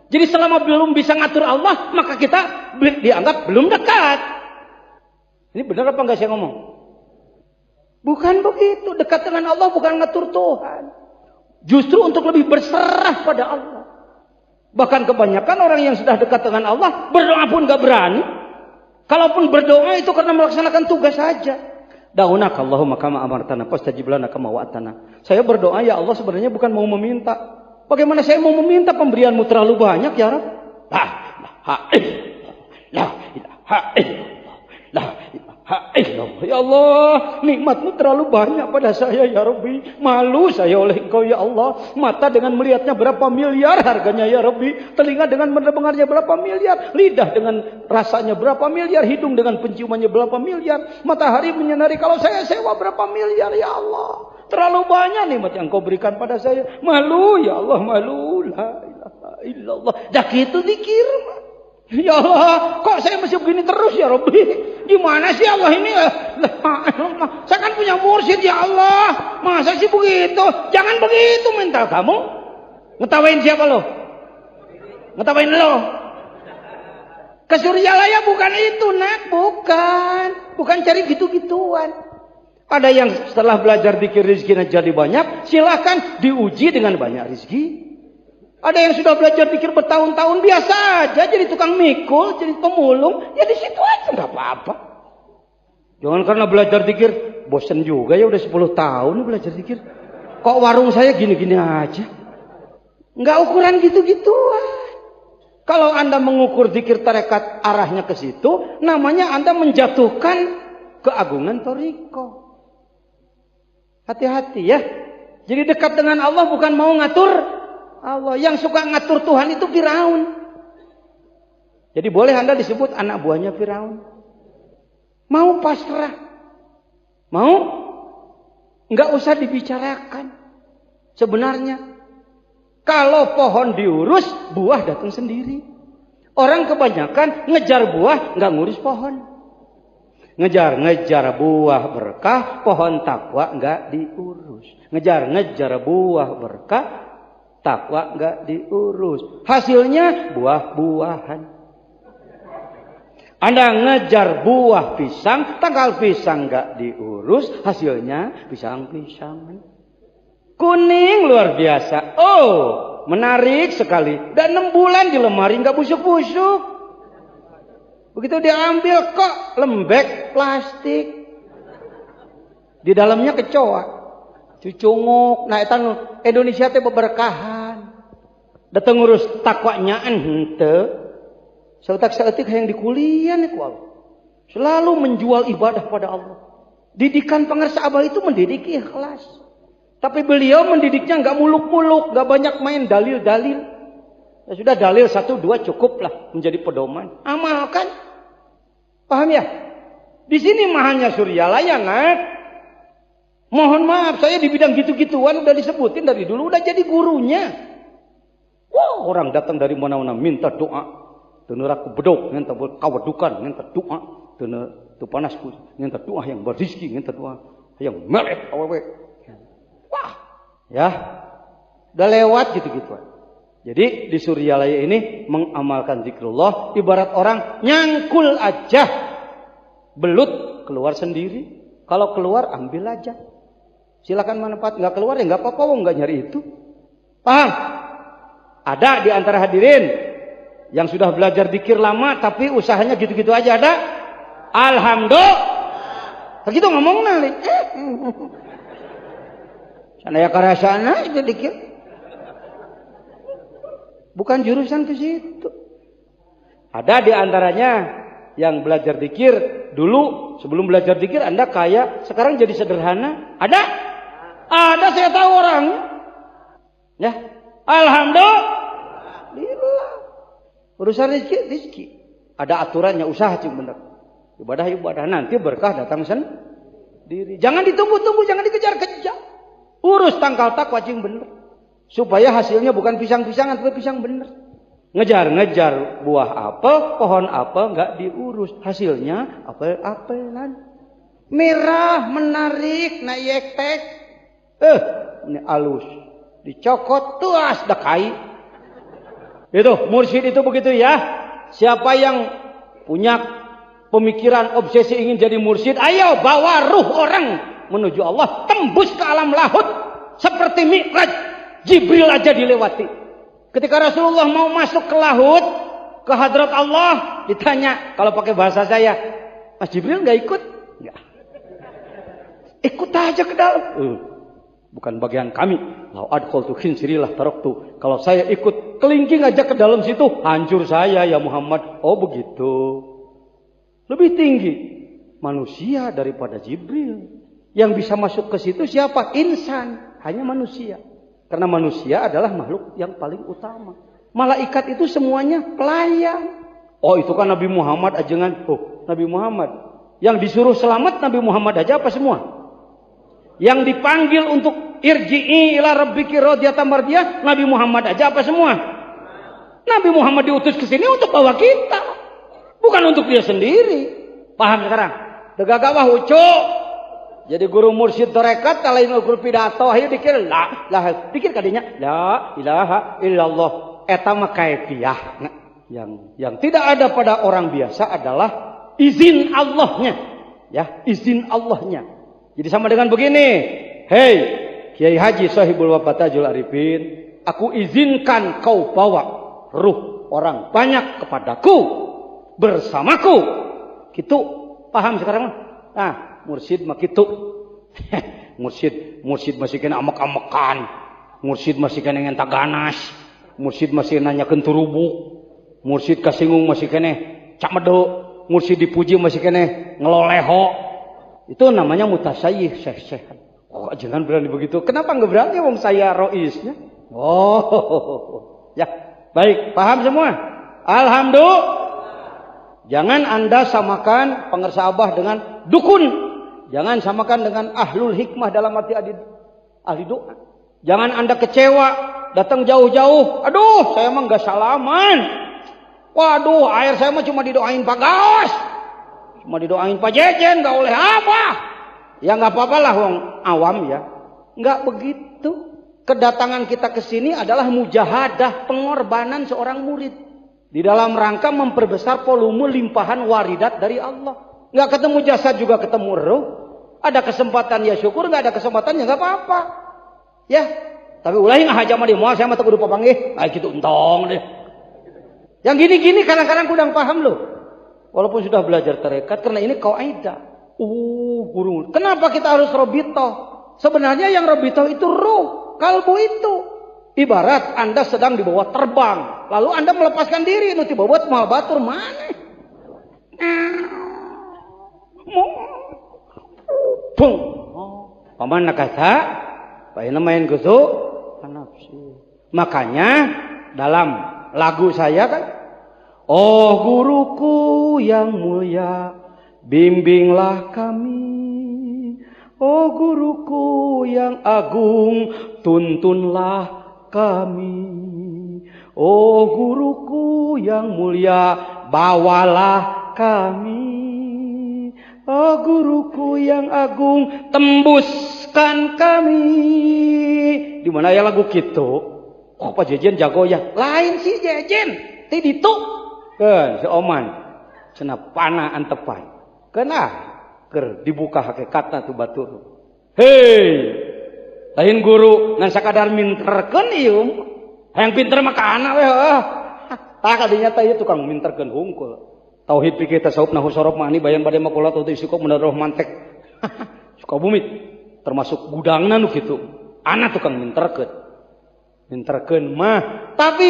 Jadi selama belum bisa ngatur Allah, maka kita dianggap belum dekat. Ini benar apa enggak saya ngomong? Bukan begitu. Dekat dengan Allah bukan ngatur Tuhan. Justru untuk lebih berserah pada Allah. Bahkan kebanyakan orang yang sudah dekat dengan Allah, berdoa pun enggak berani. Kalaupun berdoa itu karena melaksanakan tugas saja. Da'unaka Allahumma kama amartana fastajib lana kama wa'atana. Saya berdoa ya Allah sebenarnya bukan mau meminta. Bagaimana saya mau meminta, pemberianmu terlalu banyak ya Rabb. La ilaha illallah. Ya Allah, nikmatmu terlalu banyak pada saya ya Rabbi. Malu saya oleh Engkau ya Allah. Mata dengan melihatnya berapa miliar harganya ya Rabbi. Telinga dengan mendengarnya berapa miliar. Lidah dengan rasanya berapa miliar. Hidung dengan penciumannya berapa miliar. Matahari menyinari kalau saya sewa berapa miliar ya Allah. Terlalu banyak nikmat yang Kau berikan pada saya. Malu ya Allah, malu. La ilaha illallah. Dah gitu dikir. Ya Allah, kok saya masih begini terus ya Rabbi? Gimana sih Allah ini? Saya kan punya mursyid ya Allah. Masa sih begitu? Jangan begitu mental kamu. Ngetawain siapa lo? Ngetawain lo? Ke Suryalaya bukan itu, nak. Bukan cari gitu-gituan. Ada yang setelah belajar dikir rizkinya jadi banyak, silahkan diuji dengan banyak rizki. Ada yang sudah belajar dikir bertahun-tahun, biasa aja jadi tukang mikul, jadi pemulung, ya di situ aja nggak apa-apa. Jangan karena belajar dikir bosan juga ya, udah 10 tahun belajar dikir. Kok warung saya gini-gini aja? Nggak ukuran gitu-gituan. Kalau Anda mengukur dikir tarekat arahnya ke situ, namanya Anda menjatuhkan keagungan toriko. Hati-hati ya. Jadi dekat dengan Allah bukan mau ngatur Allah. Yang suka ngatur Tuhan itu Firaun. Jadi boleh Anda disebut anak buahnya Firaun. Mau pasrah. Mau? Enggak usah dibicarakan. Sebenarnya kalau pohon diurus, buah datang sendiri. Orang kebanyakan ngejar buah, enggak ngurus pohon. Ngejar buah berkah, pohon takwa enggak diurus. Ngejar buah berkah, takwa enggak diurus. Hasilnya buah-buahan. Anda ngejar buah pisang, tanggal pisang enggak diurus, hasilnya pisang-pisangan. Kuning luar biasa. Oh, menarik sekali. Dan 6 bulan di lemari enggak busuk-busuk. Begitu diambil kok lembek plastik. Di dalamnya kecoa. Cucunguk. Nah, itu Indonesia teh beberkahan. Datang ngurus takwanya ente. Seutak-seutik yang dikuliah nih kual. Selalu menjual ibadah pada Allah. Didikan pengarsa abah itu mendidik ikhlas. Tapi beliau mendidiknya enggak muluk-muluk, enggak banyak main dalil-dalil. Ya sudah, dalil 1, 2 cukuplah menjadi pedoman. Amalkan. Paham ya? Di sini mahalnya Suryalaya, nak. Mohon maaf, saya di bidang gitu-gituan udah disebutin dari dulu, udah jadi gurunya. Wah, orang datang dari mana-mana minta doa. Teneraku bedok, minta kawadukan, minta doa. Tu panasku, minta doa yang berizki, minta doa yang melek awewe. Wah, ya. Udah lewat gitu-gituan. Jadi di Suryalaya ini mengamalkan zikrullah ibarat orang nyangkul aja. Belut keluar sendiri. Kalau keluar ambil aja. Silakan manfaat, nggak keluar ya nggak apa-apa, wong nggak nyari itu. Paham? Ada di antara hadirin yang sudah belajar dzikir lama tapi usahanya gitu-gitu aja, ada? Alhamdulillah. Begitu ngomong nali. Sana ya karasana itu dzikir. Bukan jurusan ke situ. Ada di antaranya yang belajar dzikir dulu, sebelum belajar dzikir Anda kaya, sekarang jadi sederhana. Ada? Ada, saya tahu orangnya. Ya. Alhamdulillah. Urusan rezeki. Ada aturannya, usaha cing bener. Ibadah nanti berkah datang sendiri. Jangan ditunggu-tunggu, jangan dikejar-kejar. Urus tangkal takwa cing bener. Supaya hasilnya bukan pisang-pisangan, tapi pisang bener. Ngejar-ngejar buah apel, pohon apel nggak diurus, hasilnya apel-apelan. Merah menarik, naik tek. Ini alus. Dicokot tuas dakai. Itu mursyid itu begitu ya. Siapa yang punya pemikiran obsesi ingin jadi mursyid, ayo bawa ruh orang menuju Allah, tembus ke alam lahut seperti Mi'raj. Jibril aja dilewati. Ketika Rasulullah mau masuk ke lahut, ke hadrat Allah, ditanya, kalau pakai bahasa saya, Mas Jibril nggak ikut? Nggak. Ikut aja ke dalam. Bukan bagian kami. Lau adkhaltu khinsirilah taraktu. Kalau saya ikut kelingking aja ke dalam situ, hancur saya ya Muhammad. Oh begitu. Lebih tinggi manusia daripada Jibril. Yang bisa masuk ke situ siapa? Insan. Hanya manusia. Karena manusia adalah makhluk yang paling utama. Malaikat itu semuanya pelayan. Oh itu kan Nabi Muhammad ajengan. Oh Nabi Muhammad. Yang disuruh selamat Nabi Muhammad aja apa semua? Yang dipanggil untuk irji'i ila rabbiki radiyatan mardiyah Nabi Muhammad aja apa semua? Nabi Muhammad diutus ke sini untuk bawa kita. Bukan untuk dia sendiri. Paham sekarang? Degagawah ucuk. Jadi guru mursyid tarekat lain guru pidato ayo dikir lah dikir kadinya la ilaha illallah eta mah kaifiah. Nah, yang tidak ada pada orang biasa adalah izin Allahnya. Ya, izin Allahnya. Jadi sama dengan begini. Hei, Kiai Haji Sahibul Wafatajul Arifin, aku izinkan kau bawa ruh orang banyak kepadaku bersamaku. Gitu. Paham sekarang? Nah, mursyid mah gitu. mursyid masih kena amek-amekan. Mursyid masih kena ngenta ganas. Mursyid masih nanya kenturubuk. Mursyid kasinggung masih kena cak medo. Mursyid dipuji masih kena ngeloleho. Itu namanya mutasyayih, syekh-syekh. Oh, jangan berani begitu. Kenapa nggak berani wong saya roisnya? Oh. Ya, baik, paham semua? Alhamdulillah. Jangan Anda samakan pengersa Abah dengan dukun. Jangan samakan dengan ahlul hikmah dalam arti ahli doa. Jangan Anda kecewa, datang jauh-jauh. Aduh, saya mah nggak salaman. Waduh, air saya mah cuma didoain Pak Gaos. Cuma didoain Pak Jejen, nggak oleh apa. Ya nggak apa-apa lah wong awam ya. Nggak begitu. Kedatangan kita ke sini adalah mujahadah, pengorbanan seorang murid. Di dalam rangka memperbesar volume limpahan waridat dari Allah. Nggak ketemu jasad juga ketemu roh. Ada kesempatan ya syukur, nggak ada kesempatan ya nggak apa-apa. Ya, tapi ulah nggak haja mah di moal saya mah teu kudu papanggih. Ah gitu entong deh. Yang gini-gini kadang-kadang kurang paham loh. Walaupun sudah belajar tarekat, karena ini kaidah. Guru. Kenapa kita harus robitoh? Sebenarnya yang robitoh itu ruh, kalbu itu. Ibarat Anda sedang dibawa terbang, lalu Anda melepaskan diri, nu tiba buat mal batur mana? Bung. Paman kata, paina main kudu nafsu. Makanya dalam lagu saya kan, oh guruku yang mulia, bimbinglah kami. Oh guruku yang agung, tuntunlah kami. Oh guruku yang mulia, bawalah kami. Oh guruku yang agung, tembuskan kami. Di mana ya lagu gitu? Oh Pak Jejen jago ya. Lain sih Jejen. Ti ditu. Kan si Oman. Cenah panah antepan. Kenah ker dibuka hakikatna tu batur. Hei, Lain guru ngan sakadar minterkeun ieu. Hayang pinter mah kana we heuh. Tah kadinya teh tukang minterkeun hungkul. Tauhid pikir tasawuf nahu sorop mah ani bayan bade makulat atau isikop menaruh mantek. Sukabumi termasuk gudangna nu kitu. Ana tukang minterkeun. Minterkeun mah tapi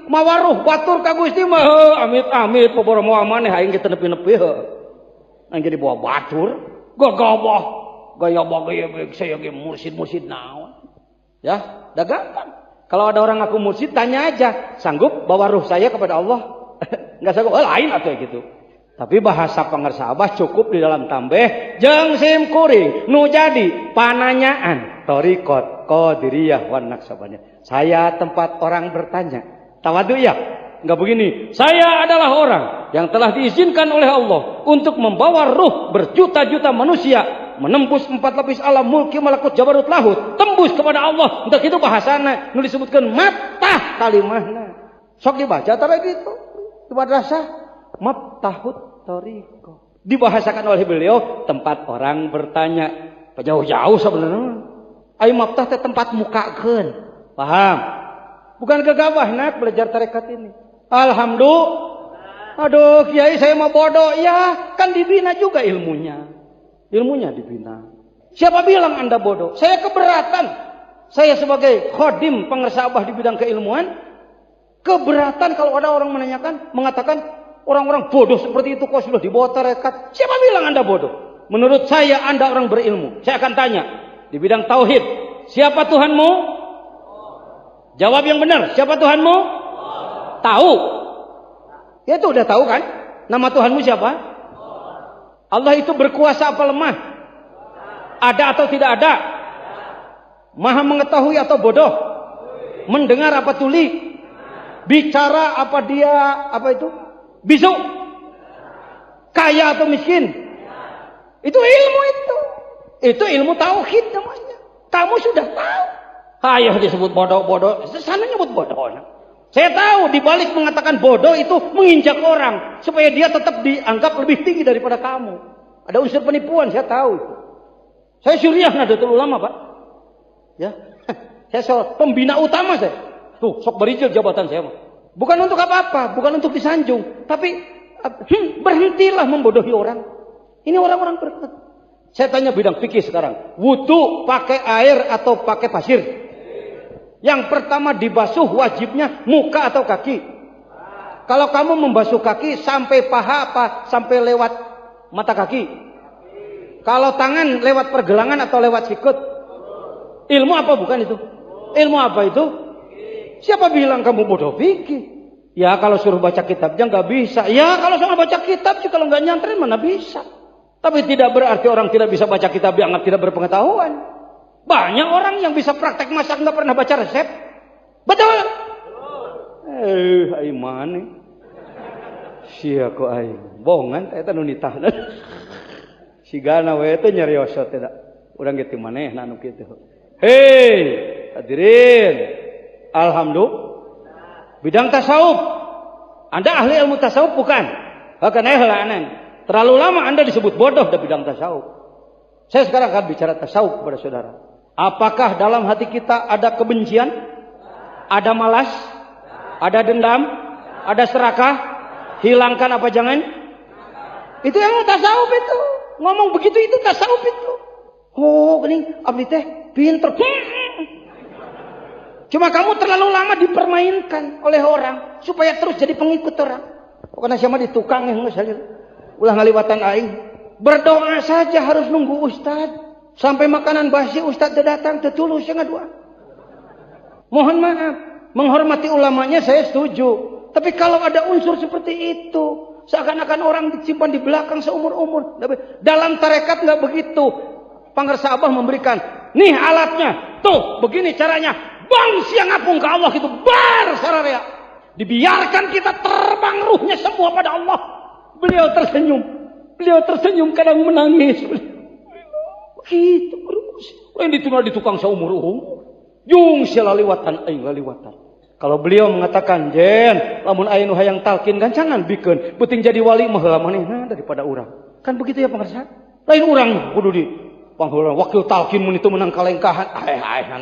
mawaruh batur ka Gusti mah amit-amit poboro moal maneh aing ge teu nepi-nepi heuh. Aing jadi bawa batur, gagabah. Gaya bagai saya ge mursid naon. Ya, dah gampang. Kalau ada orang ngaku mursid tanya aja, sanggup bawa ruh saya kepada Allah? Enggak sanggup, lain atau gitu. Tapi bahasa pangarsa Abah cukup di dalam tambeh jeung sim kuring nu jadi pananyaan thariqat qadiriyah wan naqsabandiyah. Saya tempat orang bertanya. Tawadu ya? Enggak begini. Saya adalah orang yang telah diizinkan oleh Allah untuk membawa ruh berjuta-juta manusia menembus 4 lapis alam mulki malakut jabarut lahut tembus kepada Allah. Untuk itu bahasana nu disebutkan matah kalimahna sok dibaca tara gitu di madrasah maftahut thariqah dibahasakan oleh beliau tempat orang bertanya jauh-jauh sebenarnya ai maftah teh tempat mukakeun paham bukan gegabahna belajar tarekat ini. Alhamdulillah. Aduh kiai saya mau bodoh ya kan dibina juga ilmunya dibina. Siapa bilang Anda bodoh? Saya keberatan. Saya sebagai khodim pengersa Abah di bidang keilmuan, keberatan kalau ada orang mengatakan orang-orang bodoh seperti itu kok sudah dibawa tarekat. Siapa bilang Anda bodoh? Menurut saya Anda orang berilmu. Saya akan tanya di bidang tauhid, siapa Tuhanmu? Jawab yang benar. Siapa Tuhanmu? Tahu. Ya itu udah tahu kan? Nama Tuhanmu siapa? Allah itu berkuasa apa lemah? Ada atau tidak ada? Maha mengetahui atau bodoh? Mendengar apa tuli? Bicara apa dia itu? Bisu? Kaya atau miskin? Itu ilmu itu. Itu ilmu tauhid namanya. Kamu sudah tahu. Ayo disebut bodoh. Sana nyebut bodoh. Saya tahu di balik mengatakan bodoh itu menginjak orang supaya dia tetap dianggap lebih tinggi daripada kamu. Ada unsur penipuan, saya tahu. Saya Syuriah Nahdlatul Ulama, Pak. Ya. Saya pembina utama saya. Tuh, sok berijil jabatan saya, Pak. Bukan untuk apa-apa, bukan untuk disanjung, tapi berhentilah membodohi orang. Ini orang-orang berkata. Saya tanya bidang fikih sekarang. Wudu pakai air atau pakai pasir? Yang pertama dibasuh wajibnya muka atau kaki. Kalau kamu membasuh kaki sampai paha apa sampai lewat mata kaki? Kalau tangan lewat pergelangan atau lewat sikut? Ilmu apa bukan itu? Ilmu apa itu? Siapa bilang kamu bodoh fikih? Ya kalau suruh baca kitabnya nggak bisa. Ya kalau suruh baca kitab kalau nggak nyantren mana bisa. Tapi tidak berarti orang tidak bisa baca kitab dianggap tidak berpengetahuan. Banyak orang yang bisa praktek masak nggak pernah baca resep. Betul? Ayo mana? Sia kok ayo. Bohongan eta nu nitahna. Sigana we teh nyariosot teh da. Urang ge teu manehna anu kitu. Hei, hadirin. Alhamdulillah. Bidang tasawuf. Anda ahli ilmu tasawuf bukan? Bahkan helanan. Terlalu lama Anda disebut bodoh di bidang tasawuf. Saya sekarang akan bicara tasawuf kepada saudara. Apakah dalam hati kita ada kebencian? Ada malas? Ada dendam? Ada serakah? Hilangkan apa jangan? Itu yang tasawuf itu. Ngomong begitu itu tasawuf itu. Oh, ini abdi teh pinter. Cuma kamu terlalu lama dipermainkan oleh orang supaya terus jadi pengikut orang. Pokoknya siapa di tukang yang ulah ngaliwatan aing. Berdoa saja harus nunggu ustad. Sampai makanan basi ustad datang tetulus yang ngadua. Mohon maaf, menghormati ulamanya saya setuju. Tapi kalau ada unsur seperti itu, seakan-akan orang disimpan di belakang seumur-umur. Dalam tarekat nggak begitu. Pangersa Abah memberikan, nih alatnya, tuh begini caranya. Bang siang ngapung ke Allah itu bar sararea. Dibiarkan kita terbang ruhnya semua pada Allah. Beliau tersenyum kadang menangis. Gitu terus. Yang dituna di tukang seumur-umur. Yung sia laliwatan aing laliwatan. Kalau beliau mengatakan, "Jen, lamun aya nu hayang talkin gancangan bikeun, peuting jadi wali mah heula manehna daripada urang." Kan begitu ya pengersa? Lain urang kudu panghulan wakil talqin mun itu menang kalengkahan.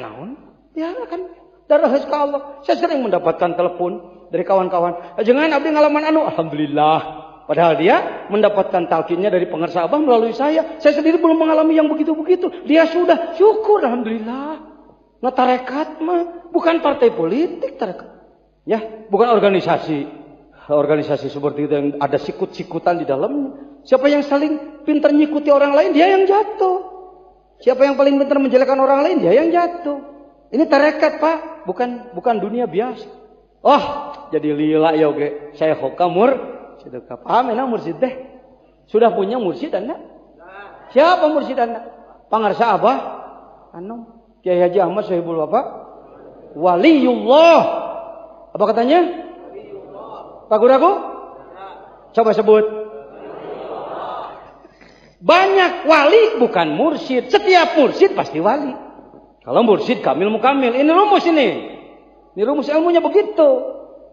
Naon? Ya kan darah ka Allah. Saya sering mendapatkan telepon dari kawan-kawan. Jangan abdi ngalaman anu, alhamdulillah. Padahal dia mendapatkan talqinnya dari pengarsa Abah melalui saya. Saya sendiri belum mengalami yang begitu-begitu. Dia sudah, syukur alhamdulillah. Nah tarekat mah bukan partai politik tarekat. Ya, bukan organisasi. Organisasi seperti itu yang ada sikut-sikutan di dalamnya. Siapa yang saling pintar nyikuti orang lain, dia yang jatuh. Siapa yang paling pintar menjelekan orang lain, dia yang jatuh. Ini tarekat, Pak, bukan dunia biasa. Oh, jadi lila ya oke. Saya hokamur, sudah paham enak mursyid teh. Sudah punya mursyid Anda? Siapa mursyid Anda? Pangarsa Abah? Anu, Kiai Haji Ahmad Sohibul Bapak? Waliullah. Apa katanya? Ragu-ragu? Coba sebut. Banyak wali bukan mursyid. Setiap mursyid pasti wali. Kalau mursyid kamil mukamil. Ini rumus ini. Ini rumus ilmunya begitu.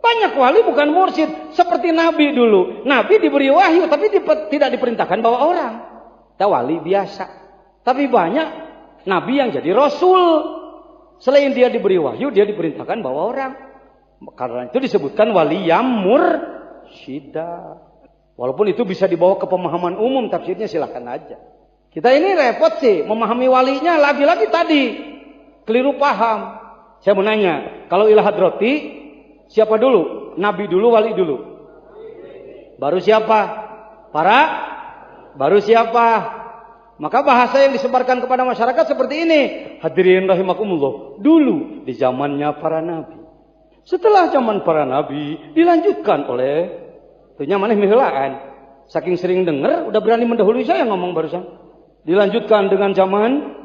Banyak wali bukan mursyid. Seperti Nabi dulu. Nabi diberi wahyu tapi tidak diperintahkan bawa orang. Kita wali biasa. Tapi banyak Nabi yang jadi Rasul. Selain dia diberi wahyu, dia diperintahkan bawa orang. Karena itu disebutkan wali yang mursyida. Walaupun itu bisa dibawa ke pemahaman umum, tafsirnya silakan aja. Kita ini repot sih memahami walinya. Lagi-lagi tadi keliru paham. Saya mau nanya, kalau ila hadrati siapa dulu? Nabi dulu, wali dulu? Baru siapa? Baru siapa? Maka bahasa yang disebarkan kepada masyarakat seperti ini. Hadirin rahimakumullah. Dulu di zamannya para nabi. Setelah zaman para nabi dilanjutkan oleh tentunya maneh mihelaan. Saking sering dengar udah berani mendahului saya ngomong barusan. Dilanjutkan dengan zaman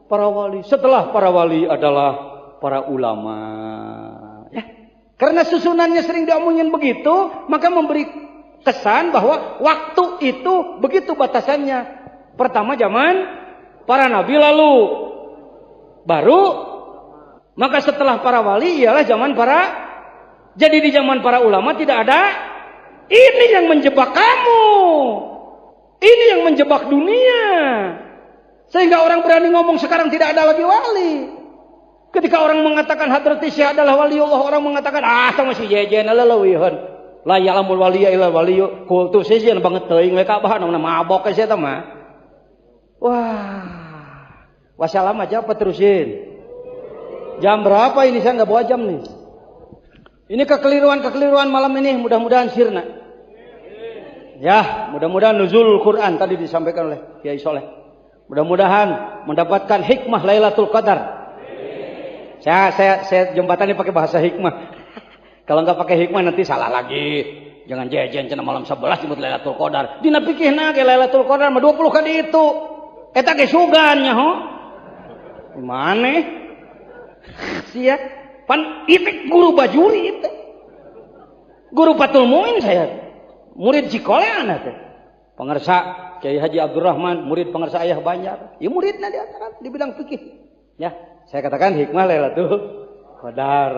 para wali. Setelah para wali adalah para ulama. Ya. Karena susunannya sering diomongin begitu, maka memberi kesan bahwa waktu itu begitu batasannya. Pertama zaman para nabi, lalu baru, maka setelah para wali ialah zaman para. Jadi di zaman para ulama tidak ada. Ini yang menjebak kamu. Ini yang menjebak dunia. Sehingga orang berani ngomong sekarang tidak ada lagi wali. Ketika orang mengatakan hadrati syekh adalah waliullah, orang mengatakan sama si jejen leuweuhan. La ya'lamul waliya illa waliyu. Kultus sejen banget teuing we ka bahan mabok ke saya mah. Wah. Wassalam aja apa terusin? Jam berapa ini, saya nggak bawa jam nih. Ini kekeliruan malam ini mudah-mudahan sirna. Ya, mudah-mudahan nuzul Quran tadi disampaikan oleh Kiai Soleh. Mudah-mudahan mendapatkan hikmah Lailatul Qadar. Saya jembatannya pakai bahasa hikmah. Kalau nggak pakai hikmah nanti salah lagi. Jangan jejen cenah malam 11 disebut Lailatul Qadar. Dina pikirna ge Lailatul Qadar mah 20 kali itu. Eta ge sugan nya ho. Mane? Sia pan itu guru bajuri itu. Guru Fatul Muin saya. Murid Cikolean teh. Pengarsa Kiai Haji Abdurrahman, murid pengarsa Ayah Banjar. Ya muridna di antara di bidang fikih. Ya, saya katakan hikmah Lailatul Qadar.